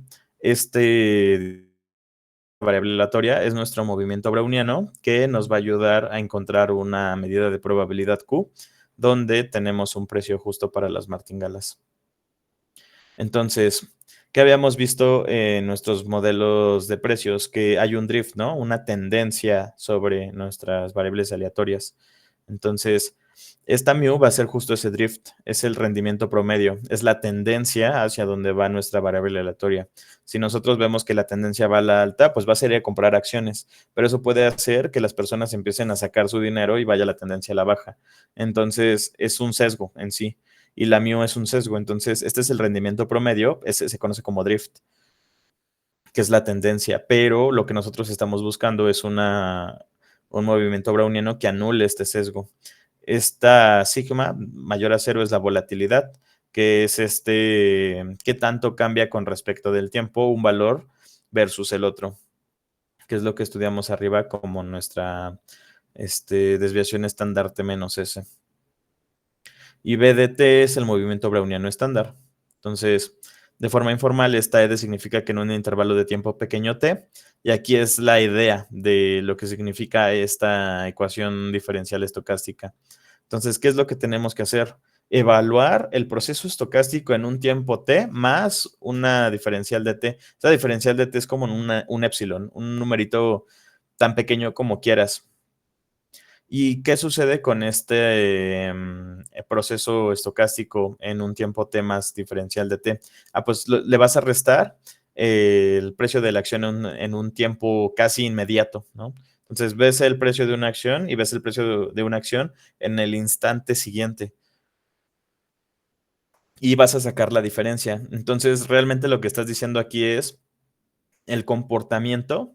variable aleatoria es nuestro movimiento browniano que nos va a ayudar a encontrar una medida de probabilidad Q donde tenemos un precio justo para las martingalas. Entonces, ¿qué habíamos visto en nuestros modelos de precios? Que hay un drift, ¿no? Una tendencia sobre nuestras variables aleatorias. Entonces, esta mu va a ser justo ese drift, es el rendimiento promedio, es la tendencia hacia donde va nuestra variable aleatoria. Si nosotros vemos que la tendencia va a la alta, pues va a ser a comprar acciones, pero eso puede hacer que las personas empiecen a sacar su dinero y vaya la tendencia a la baja. Entonces, es un sesgo en sí y la mu es un sesgo. Entonces, este es el rendimiento promedio, se conoce como drift, que es la tendencia, pero lo que nosotros estamos buscando es un movimiento browniano que anule este sesgo. Esta sigma mayor a cero es la volatilidad, que es qué tanto cambia con respecto del tiempo un valor versus el otro, que es lo que estudiamos arriba como nuestra desviación estándar T menos S. Y BDT es el movimiento browniano estándar. Entonces, de forma informal, esta ED significa que en un intervalo de tiempo pequeño t, y aquí es la idea de lo que significa esta ecuación diferencial estocástica. Entonces, ¿qué es lo que tenemos que hacer? Evaluar el proceso estocástico en un tiempo t más una diferencial de t. Esa diferencial de t es como un epsilon, un numerito tan pequeño como quieras. ¿Y qué sucede con este proceso estocástico en un tiempo t más diferencial de t? Pues le vas a restar el precio de la acción en un tiempo casi inmediato, ¿no? Entonces ves el precio de una acción y ves el precio de una acción en el instante siguiente. Y vas a sacar la diferencia. Entonces realmente lo que estás diciendo aquí es el comportamiento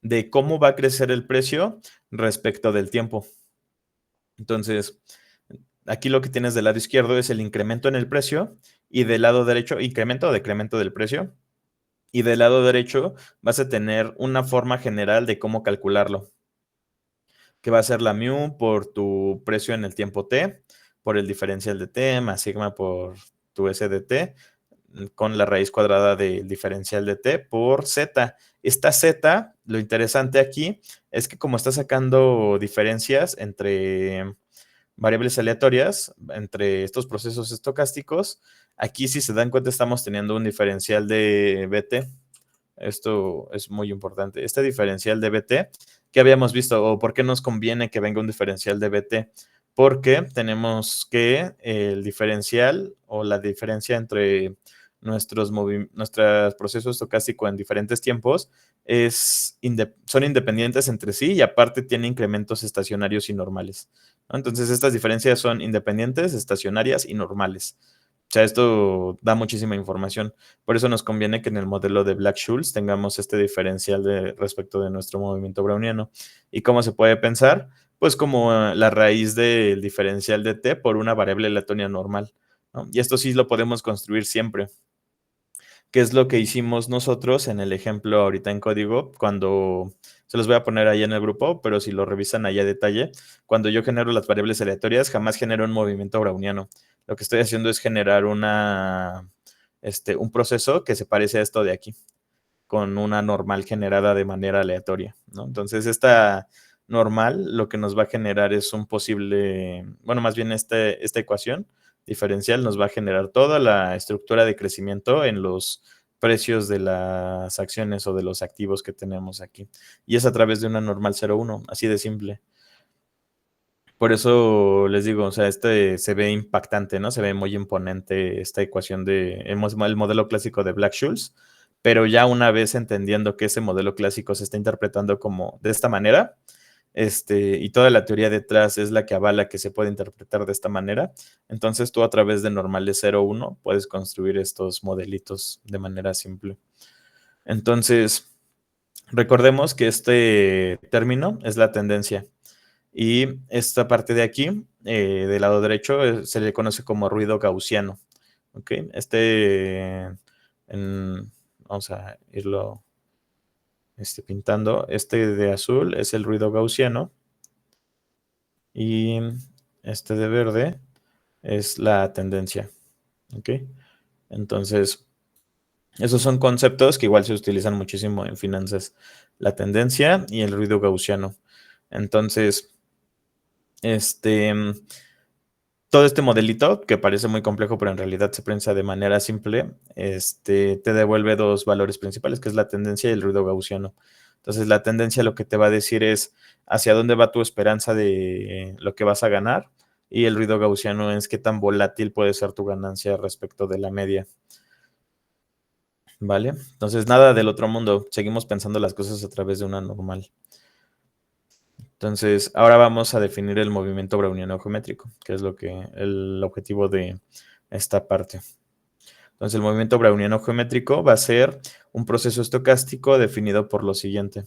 de cómo va a crecer el precio respecto del tiempo. Entonces, aquí lo que tienes del lado izquierdo es el incremento en el precio y del lado derecho, incremento o decremento del precio. Y del lado derecho vas a tener una forma general de cómo calcularlo, que va a ser la mu por tu precio en el tiempo t, por el diferencial de t, más sigma por tu SDT, con la raíz cuadrada del diferencial de t por z. Esta z, lo interesante aquí es que como está sacando diferencias entre variables aleatorias, entre estos procesos estocásticos, aquí si se dan cuenta estamos teniendo un diferencial de BT. Esto es muy importante. Este diferencial de BT, ¿qué habíamos visto? ¿O por qué nos conviene que venga un diferencial de BT? Porque tenemos que el diferencial o la diferencia entre nuestros procesos estocásticos en diferentes tiempos son independientes entre sí y aparte tienen incrementos estacionarios y normales, ¿no? Entonces estas diferencias son independientes, estacionarias y normales. O sea, esto da muchísima información. Por eso nos conviene que en el modelo de Black-Scholes tengamos este diferencial respecto de nuestro movimiento browniano. ¿Y cómo se puede pensar? Pues como la raíz del diferencial de t por una variable aleatoria normal, ¿no? Y esto sí lo podemos construir siempre. ¿Qué es lo que hicimos nosotros en el ejemplo ahorita en código? Cuando se los voy a poner ahí en el grupo, pero si lo revisan ahí a detalle, cuando yo genero las variables aleatorias, jamás genero un movimiento browniano. Lo que estoy haciendo es generar un proceso que se parece a esto de aquí, con una normal generada de manera aleatoria, ¿no? Entonces, esta normal lo que nos va a generar es un posible, bueno, más bien esta ecuación diferencial nos va a generar toda la estructura de crecimiento en los precios de las acciones o de los activos que tenemos aquí. Y es a través de una normal 0,1, así de simple. Por eso les digo, o sea, se ve impactante, ¿no? Se ve muy imponente esta ecuación el modelo clásico de Black-Scholes, pero ya una vez entendiendo que ese modelo clásico se está interpretando como de esta manera, y toda la teoría detrás es la que avala que se puede interpretar de esta manera, entonces tú a través de normales 0,1 puedes construir estos modelitos de manera simple. Entonces, recordemos que este término es la tendencia. Y esta parte de aquí, del lado derecho, se le conoce como ruido gaussiano. ¿Ok? Vamos a irlo pintando. Este de azul es el ruido gaussiano. Y este de verde es la tendencia. ¿Ok? Entonces, esos son conceptos que igual se utilizan muchísimo en finanzas. La tendencia y el ruido gaussiano. Entonces, todo este modelito, que parece muy complejo, pero en realidad se piensa de manera simple, te devuelve dos valores principales, que es la tendencia y el ruido gaussiano. Entonces, la tendencia lo que te va a decir es hacia dónde va tu esperanza de lo que vas a ganar, y el ruido gaussiano es qué tan volátil puede ser tu ganancia respecto de la media. ¿Vale? Entonces, nada del otro mundo. Seguimos pensando las cosas a través de una normal. Entonces, ahora vamos a definir el movimiento browniano geométrico, que es el objetivo de esta parte. Entonces, el movimiento browniano geométrico va a ser un proceso estocástico definido por lo siguiente,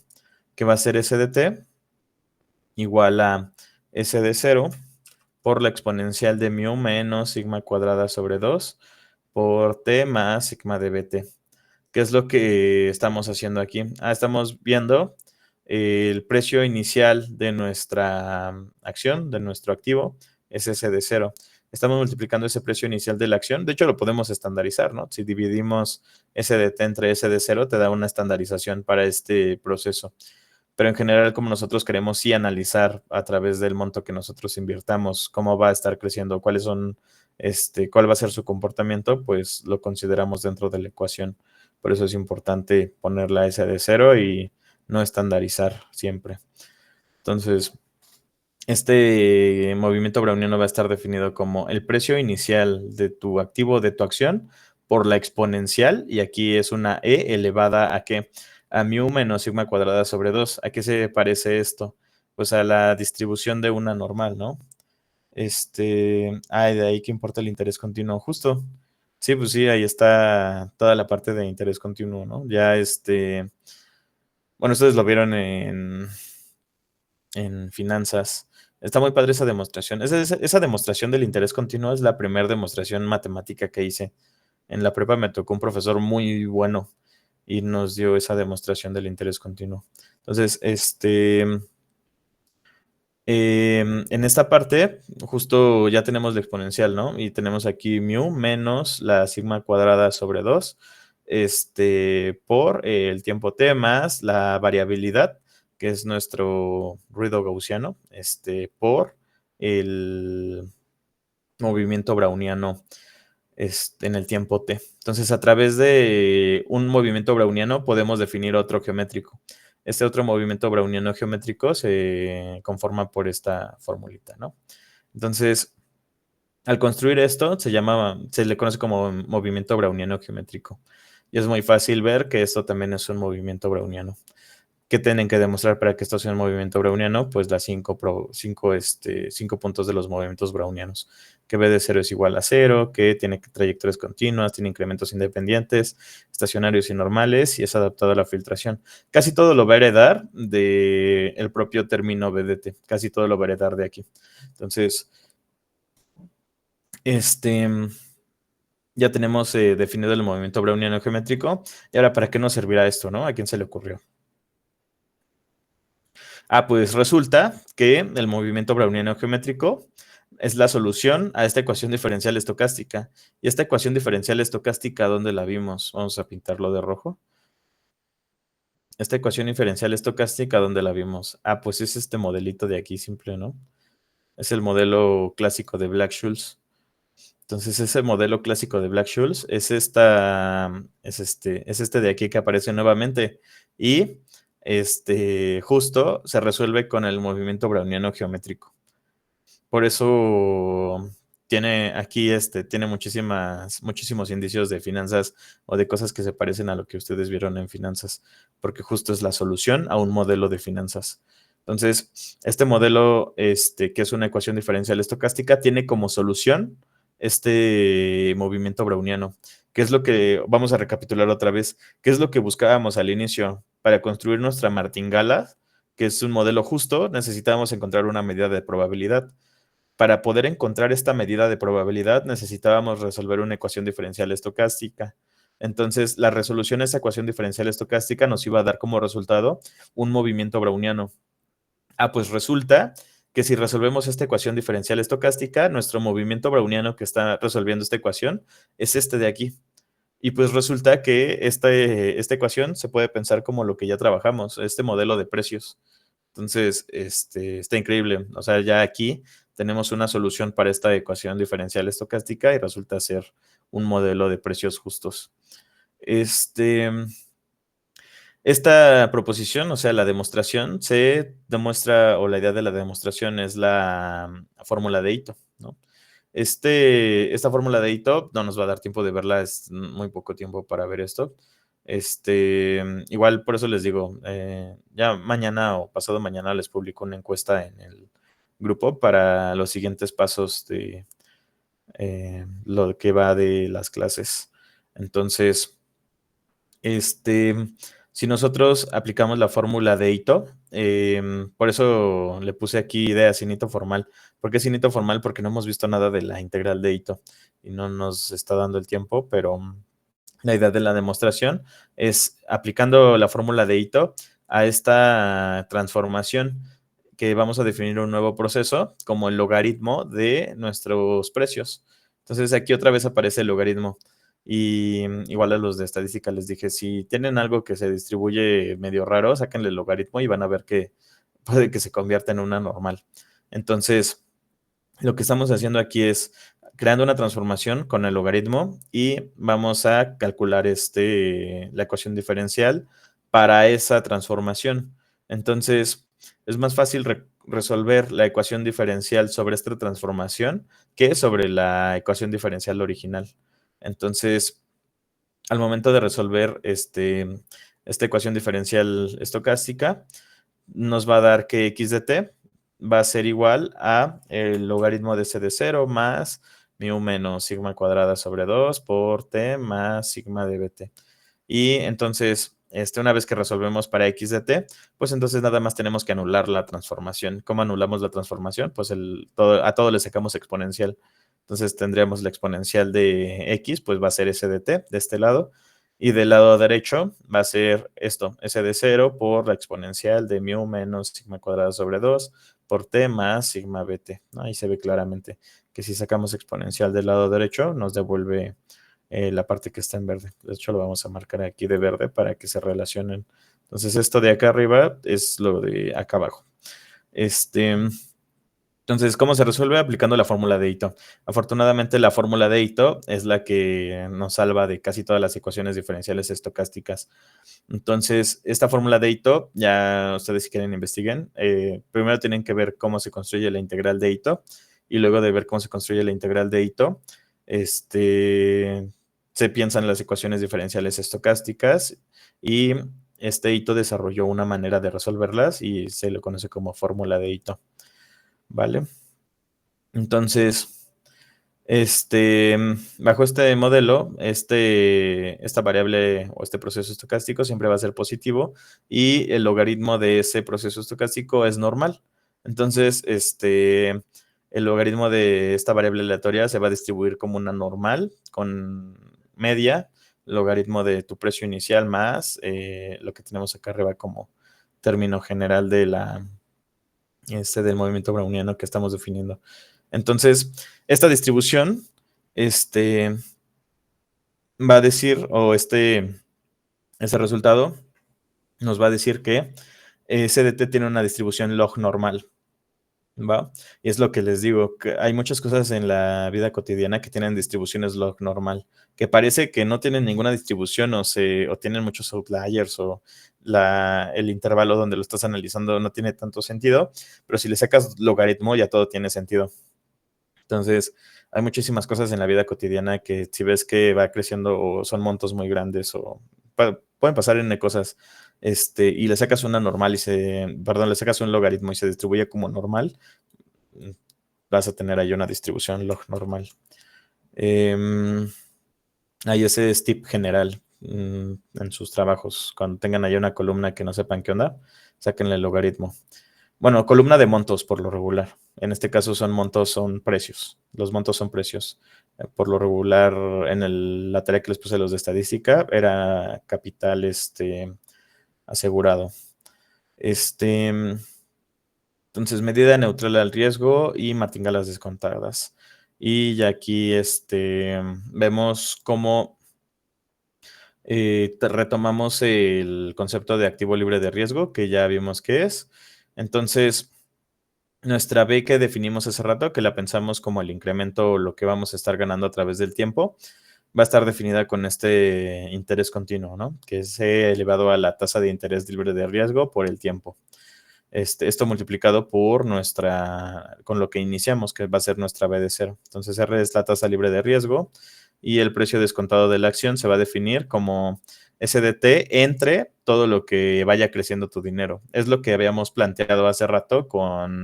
que va a ser S de t igual a S de 0 por la exponencial de mu menos sigma cuadrada sobre 2 por t más sigma de bt. ¿Qué es lo que estamos haciendo aquí? Estamos viendo el precio inicial de nuestra acción, de nuestro activo, es S de 0. Estamos multiplicando ese precio inicial de la acción. De hecho, lo podemos estandarizar, ¿no? Si dividimos S de t entre S de 0, te da una estandarización para este proceso. Pero en general, como nosotros queremos sí analizar a través del monto que nosotros invirtamos, cómo va a estar creciendo, cuál va a ser su comportamiento, pues lo consideramos dentro de la ecuación. Por eso es importante poner la S de 0 y no estandarizar siempre. Entonces, este movimiento browniano va a estar definido como el precio inicial de tu activo, de tu acción, por la exponencial, y aquí es una E elevada a ¿qué? A mu menos sigma cuadrada sobre 2. ¿A qué se parece esto? Pues a la distribución de una normal, ¿no? De ahí que importa el interés continuo, justo. Sí, pues sí, ahí está toda la parte de interés continuo, ¿no? Ya bueno, ustedes lo vieron en finanzas. Está muy padre esa demostración. Esa demostración del interés continuo es la primera demostración matemática que hice. En la prepa me tocó un profesor muy bueno y nos dio esa demostración del interés continuo. Entonces, en esta parte, justo ya tenemos la exponencial, ¿no? Y tenemos aquí mu menos la sigma cuadrada sobre 2, por el tiempo t más la variabilidad, que es nuestro ruido gaussiano, por el movimiento browniano en el tiempo t. Entonces, a través de un movimiento browniano podemos definir otro geométrico. Este otro movimiento browniano geométrico se conforma por esta formulita, ¿no? Entonces, al construir esto, se le conoce como movimiento browniano geométrico. Y es muy fácil ver que esto también es un movimiento browniano. ¿Qué tienen que demostrar para que esto sea un movimiento browniano? Pues las cinco puntos de los movimientos brownianos. Que B de 0 es igual a 0, que tiene trayectorias continuas, tiene incrementos independientes, estacionarios y normales, y es adaptado a la filtración. Casi todo lo va a heredar del propio término B de t. Casi todo lo va a heredar de aquí. Entonces, ya tenemos definido el movimiento browniano geométrico. Y ahora, ¿para qué nos servirá esto, no? ¿A quién se le ocurrió? Pues resulta que el movimiento browniano geométrico es la solución a esta ecuación diferencial estocástica. Y esta ecuación diferencial estocástica, ¿dónde la vimos? Vamos a pintarlo de rojo. Esta ecuación diferencial estocástica, ¿dónde la vimos? Pues es este modelito de aquí simple, ¿no? Es el modelo clásico de Black-Scholes. Entonces, ese modelo clásico de Black-Scholes es este de aquí que aparece nuevamente. Y justo se resuelve con el movimiento browniano geométrico. Por eso tiene aquí tiene muchísimos indicios de finanzas o de cosas que se parecen a lo que ustedes vieron en finanzas, porque justo es la solución a un modelo de finanzas. Entonces, este modelo, que es una ecuación diferencial estocástica, tiene como solución este movimiento browniano, que es lo que, vamos a recapitular otra vez, qué es lo que buscábamos al inicio para construir nuestra martingala, que es un modelo justo, necesitábamos encontrar una medida de probabilidad. Para poder encontrar esta medida de probabilidad necesitábamos resolver una ecuación diferencial estocástica. Entonces, la resolución de esa ecuación diferencial estocástica nos iba a dar como resultado un movimiento browniano. Pues resulta que si resolvemos esta ecuación diferencial estocástica, nuestro movimiento browniano que está resolviendo esta ecuación es este de aquí. Y pues resulta que esta ecuación se puede pensar como lo que ya trabajamos, este modelo de precios. Entonces, está increíble. O sea, ya aquí tenemos una solución para esta ecuación diferencial estocástica y resulta ser un modelo de precios justos. Esta proposición, o sea, la demostración, se demuestra, o la idea de la demostración es la fórmula de Ito, ¿no? Esta fórmula de Ito no nos va a dar tiempo de verla, es muy poco tiempo para ver esto. Igual por eso les digo, ya mañana o pasado mañana les publico una encuesta en el grupo para los siguientes pasos de lo que va de las clases. Entonces, si nosotros aplicamos la fórmula de Ito, por eso le puse aquí idea sin hito formal. ¿Por qué sin hito formal? Porque no hemos visto nada de la integral de Ito y no nos está dando el tiempo, pero la idea de la demostración es aplicando la fórmula de Ito a esta transformación que vamos a definir un nuevo proceso como el logaritmo de nuestros precios. Entonces aquí otra vez aparece el logaritmo. Y igual a los de estadística les dije, si tienen algo que se distribuye medio raro, sáquenle el logaritmo y van a ver que puede que se convierta en una normal. Entonces, lo que estamos haciendo aquí es creando una transformación con el logaritmo y vamos a calcular la ecuación diferencial para esa transformación. Entonces, es más fácil resolver la ecuación diferencial sobre esta transformación que sobre la ecuación diferencial original. Entonces, al momento de resolver esta ecuación diferencial estocástica, nos va a dar que x de t va a ser igual a el logaritmo de c de 0 más mu menos sigma cuadrada sobre 2 por t más sigma de bt. Y entonces, una vez que resolvemos para x de t, pues entonces nada más tenemos que anular la transformación. ¿Cómo anulamos la transformación? Pues a todo le sacamos exponencial. Entonces tendríamos la exponencial de x, pues va a ser s de t de este lado. Y del lado derecho va a ser esto, s de 0 por la exponencial de mu menos sigma cuadrada sobre 2 por t más sigma bt. ¿No? Ahí se ve claramente que si sacamos exponencial del lado derecho, nos devuelve la parte que está en verde. De hecho, lo vamos a marcar aquí de verde para que se relacionen. Entonces, esto de acá arriba es lo de acá abajo. Entonces, ¿cómo se resuelve? Aplicando la fórmula de Ito. Afortunadamente, la fórmula de Ito es la que nos salva de casi todas las ecuaciones diferenciales estocásticas. Entonces, esta fórmula de Ito, ya ustedes si quieren investiguen. Primero tienen que ver cómo se construye la integral de Ito y luego de ver cómo se construye la integral de Ito, se piensan las ecuaciones diferenciales estocásticas y Ito desarrolló una manera de resolverlas y se le conoce como fórmula de Ito. ¿Vale? Entonces, bajo este modelo, esta variable o este proceso estocástico siempre va a ser positivo y el logaritmo de ese proceso estocástico es normal. Entonces, el logaritmo de esta variable aleatoria se va a distribuir como una normal con media, logaritmo de tu precio inicial más lo que tenemos acá arriba como término general de del movimiento browniano que estamos definiendo. Entonces, esta distribución va a decir, o ese resultado nos va a decir que CDT tiene una distribución log normal. ¿va? Y es lo que les digo, que hay muchas cosas en la vida cotidiana que tienen distribuciones log normal, que parece que no tienen ninguna distribución o tienen muchos outliers o el intervalo donde lo estás analizando no tiene tanto sentido, pero si le sacas logaritmo ya todo tiene sentido. Entonces, hay muchísimas cosas en la vida cotidiana que si ves que va creciendo o son montos muy grandes o pueden pasar en cosas, y le sacas una normal le sacas un logaritmo y se distribuye como normal, vas a tener ahí una distribución log normal. Ahí ese es tip general en sus trabajos. Cuando tengan ahí una columna que no sepan qué onda, sáquenle el logaritmo. Bueno, columna de montos por lo regular. En este caso son precios. Los montos son precios. Por lo regular, la tarea que les puse los de estadística, era capital asegurado. Entonces, medida neutral al riesgo y martingalas descontadas. Y ya aquí vemos cómo retomamos el concepto de activo libre de riesgo, que ya vimos qué es. Entonces, nuestra B que definimos hace rato, que la pensamos como el incremento o lo que vamos a estar ganando a través del tiempo, va a estar definida con este interés continuo, ¿no? Que es C elevado a la tasa de interés libre de riesgo por el tiempo. Esto multiplicado por con lo que iniciamos, que va a ser nuestra B de 0. Entonces, R es la tasa libre de riesgo y el precio descontado de la acción se va a definir como SDT entre todo lo que vaya creciendo tu dinero. Es lo que habíamos planteado hace rato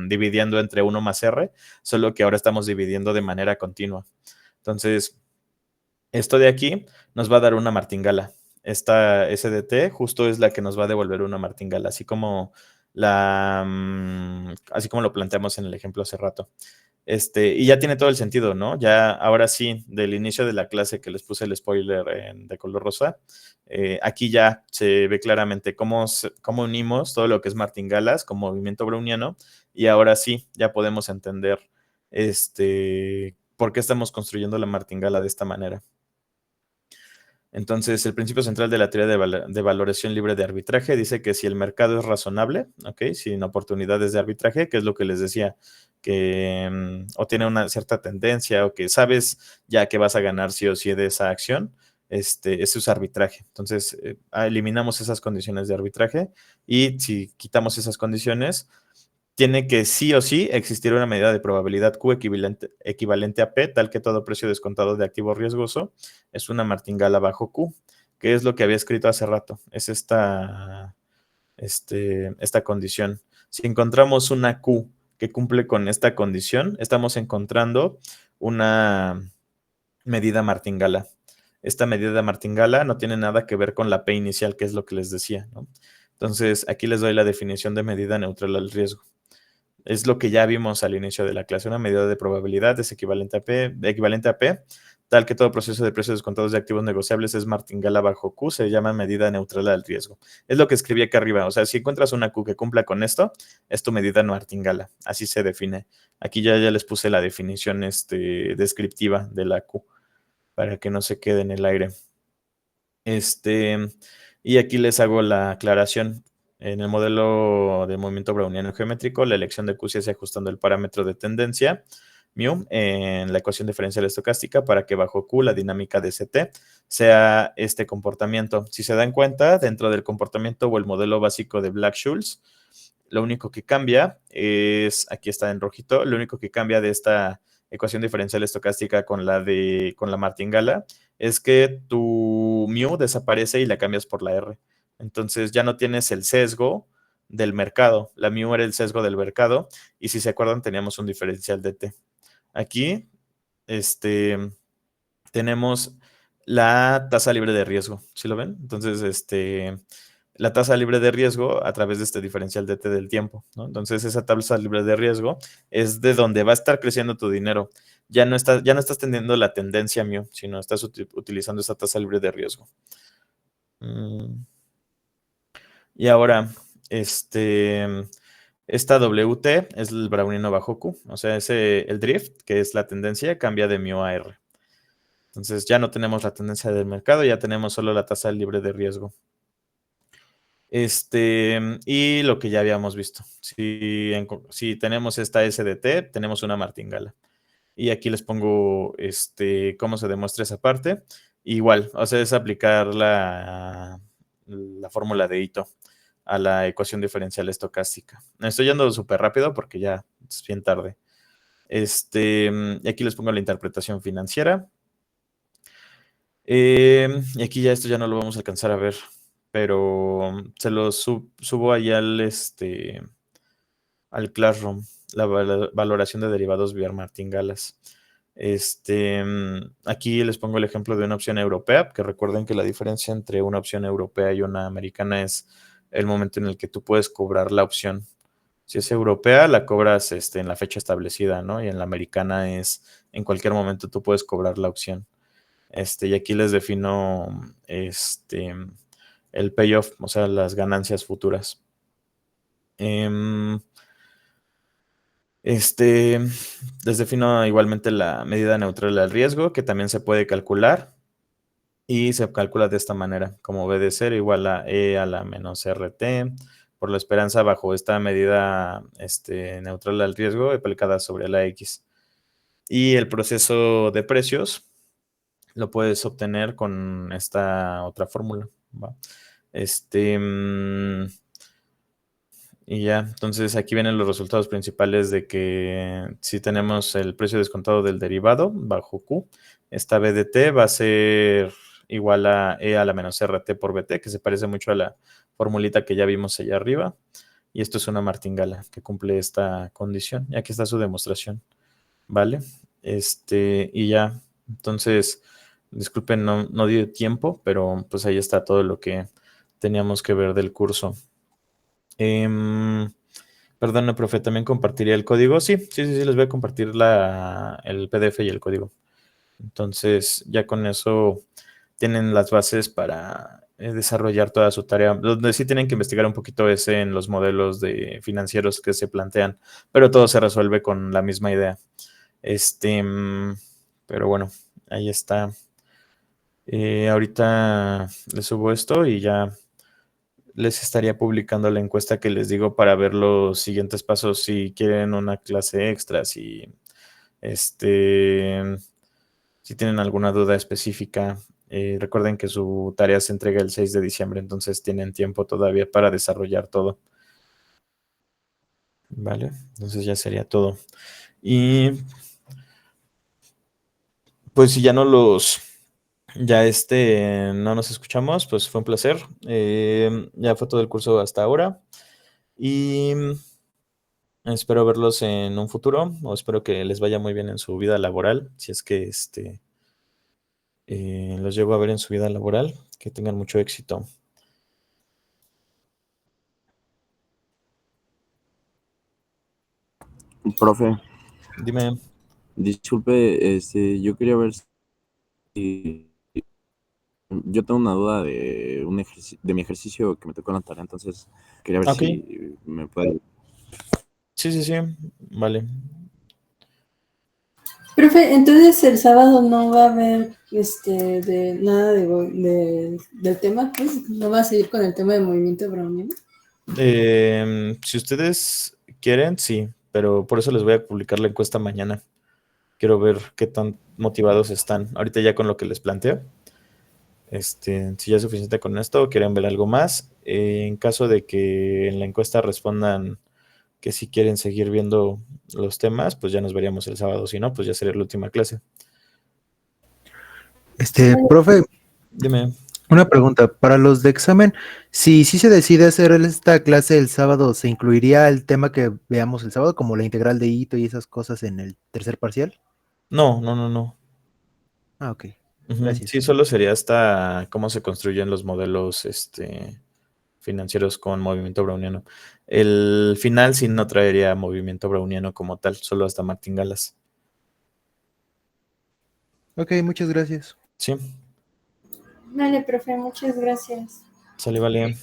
dividiendo entre 1 más R, solo que ahora estamos dividiendo de manera continua. Entonces, esto de aquí nos va a dar una martingala. Esta SDT justo es la que nos va a devolver una martingala, así como lo planteamos en el ejemplo hace rato. Y ya tiene todo el sentido, ¿no? Ya ahora sí, del inicio de la clase que les puse el spoiler de color rosa, aquí ya se ve claramente cómo unimos todo lo que es martingalas con movimiento browniano y ahora sí, ya podemos entender por qué estamos construyendo la martingala de esta manera. Entonces, el principio central de la teoría de valoración libre de arbitraje dice que si el mercado es razonable, ¿ok? Sin oportunidades de arbitraje, que es lo que les decía, que o tiene una cierta tendencia o que sabes ya que vas a ganar sí o sí de esa acción, eso es arbitraje. Entonces, eliminamos esas condiciones de arbitraje y si quitamos esas condiciones, tiene que sí o sí existir una medida de probabilidad Q equivalente a P, tal que todo precio descontado de activo riesgoso es una martingala bajo Q, que es lo que había escrito hace rato. Es esta condición. Si encontramos una Q que cumple con esta condición, estamos encontrando una medida martingala. Esta medida martingala no tiene nada que ver con la P inicial, que es lo que les decía, ¿no? Entonces, aquí les doy la definición de medida neutral al riesgo. Es lo que ya vimos al inicio de la clase. Una medida de probabilidad es equivalente a P, tal que todo proceso de precios descontados de activos negociables es martingala bajo Q, se llama medida neutral al riesgo. Es lo que escribí acá arriba. O sea, si encuentras una Q que cumpla con esto, es tu medida martingala. Así se define. Aquí ya les puse la definición descriptiva de la Q para que no se quede en el aire. Y aquí les hago la aclaración. En el modelo de movimiento browniano geométrico, la elección de Q se hace ajustando el parámetro de tendencia, mu, en la ecuación diferencial estocástica para que bajo Q la dinámica de CT sea este comportamiento. Si se dan cuenta, dentro del comportamiento o el modelo básico de Black-Scholes, lo único que cambia es, aquí está en rojito, lo único que cambia de esta ecuación diferencial estocástica con la martingala es que tu mu desaparece y la cambias por la R. Entonces ya no tienes el sesgo del mercado. La mu era el sesgo del mercado y si se acuerdan teníamos un diferencial de T. Aquí tenemos la tasa libre de riesgo. ¿Sí lo ven? Entonces, la tasa libre de riesgo a través de este diferencial de T del tiempo, ¿no? Entonces, esa tasa libre de riesgo es de donde va a estar creciendo tu dinero. Ya no estás teniendo la tendencia mu, sino estás utilizando esa tasa libre de riesgo. Y ahora, esta WT es el browniano bajo Q, o sea, el drift, que es la tendencia, cambia de mu a R. Entonces ya no tenemos la tendencia del mercado, ya tenemos solo la tasa libre de riesgo. Y lo que ya habíamos visto. Si tenemos esta SDT, tenemos una martingala. Y aquí les pongo cómo se demuestra esa parte. Igual, o sea, es aplicar la fórmula de Ito a la ecuación diferencial estocástica. Estoy yendo súper rápido porque ya es bien tarde. Y aquí les pongo la interpretación financiera. Y aquí ya esto ya no lo vamos a alcanzar a ver, pero se lo subo ahí al Classroom, la valoración de derivados vía martingalas. Aquí les pongo el ejemplo de una opción europea, que recuerden que la diferencia entre una opción europea y una americana es el momento en el que tú puedes cobrar la opción. Si es europea, la cobras en la fecha establecida, ¿no? Y en la americana es en cualquier momento tú puedes cobrar la opción. Y aquí les defino el payoff, o sea, las ganancias futuras. Les defino igualmente la medida neutral al riesgo, que también se puede calcular. Y se calcula de esta manera, como B de 0 igual a E a la menos RT, por la esperanza bajo esta medida neutral al riesgo aplicada sobre la X. Y el proceso de precios lo puedes obtener con esta otra fórmula, ¿va? Y ya, entonces aquí vienen los resultados principales de que si tenemos el precio descontado del derivado bajo Q, esta B de T va a ser igual a E a la menos RT por BT, que se parece mucho a la formulita que ya vimos allá arriba. Y esto es una martingala que cumple esta condición. Y aquí está su demostración, ¿vale? Y ya, entonces, disculpen, no dio tiempo, pero pues ahí está todo lo que teníamos que ver del curso. Perdón, profe, ¿también compartiría el código? Sí, les voy a compartir el PDF y el código. Entonces, ya con eso tienen las bases para desarrollar toda su tarea. Donde sí tienen que investigar un poquito es en los modelos financieros que se plantean, pero todo se resuelve con la misma idea. Pero bueno, ahí está. Ahorita les subo esto y ya les estaría publicando la encuesta que les digo para ver los siguientes pasos si quieren una clase extra, si tienen alguna duda específica. Recuerden que su tarea se entrega el 6 de diciembre, entonces tienen tiempo todavía para desarrollar todo. Vale, entonces ya sería todo. Y pues si ya no nos escuchamos, pues fue un placer. Ya fue todo el curso hasta ahora. Y espero verlos en un futuro, o espero que les vaya muy bien en su vida laboral, si es que los llego a ver en su vida laboral, que tengan mucho éxito. Profe, Dime. disculpe, yo quería ver si yo tengo una duda de de mi ejercicio que me tocó en la tarea, entonces quería ver Ok. si me puede. Sí, vale. Profe, entonces el sábado no va a haber de nada del tema, pues no va a seguir con el tema de movimiento browniano. Si ustedes quieren, sí, pero por eso les voy a publicar la encuesta mañana. Quiero ver qué tan motivados están. Ahorita ya con lo que les planteo. Si ya es suficiente con esto o quieren ver algo más. En caso de que en la encuesta respondan que si quieren seguir viendo los temas, pues ya nos veríamos el sábado. Si no, pues ya sería la última clase. Profe, Dime. una pregunta. Para los de examen, si se decide hacer esta clase el sábado, ¿se incluiría el tema que veamos el sábado, como la integral de Ito y esas cosas en el tercer parcial? No. Ah, ok. Sí, Gracias. solo sería hasta cómo se construyen los modelos financieros con movimiento browniano. El final sí no traería movimiento browniano como tal, solo hasta martingalas. Ok, muchas gracias. Sí, Vale, profe, muchas gracias. sale, vale.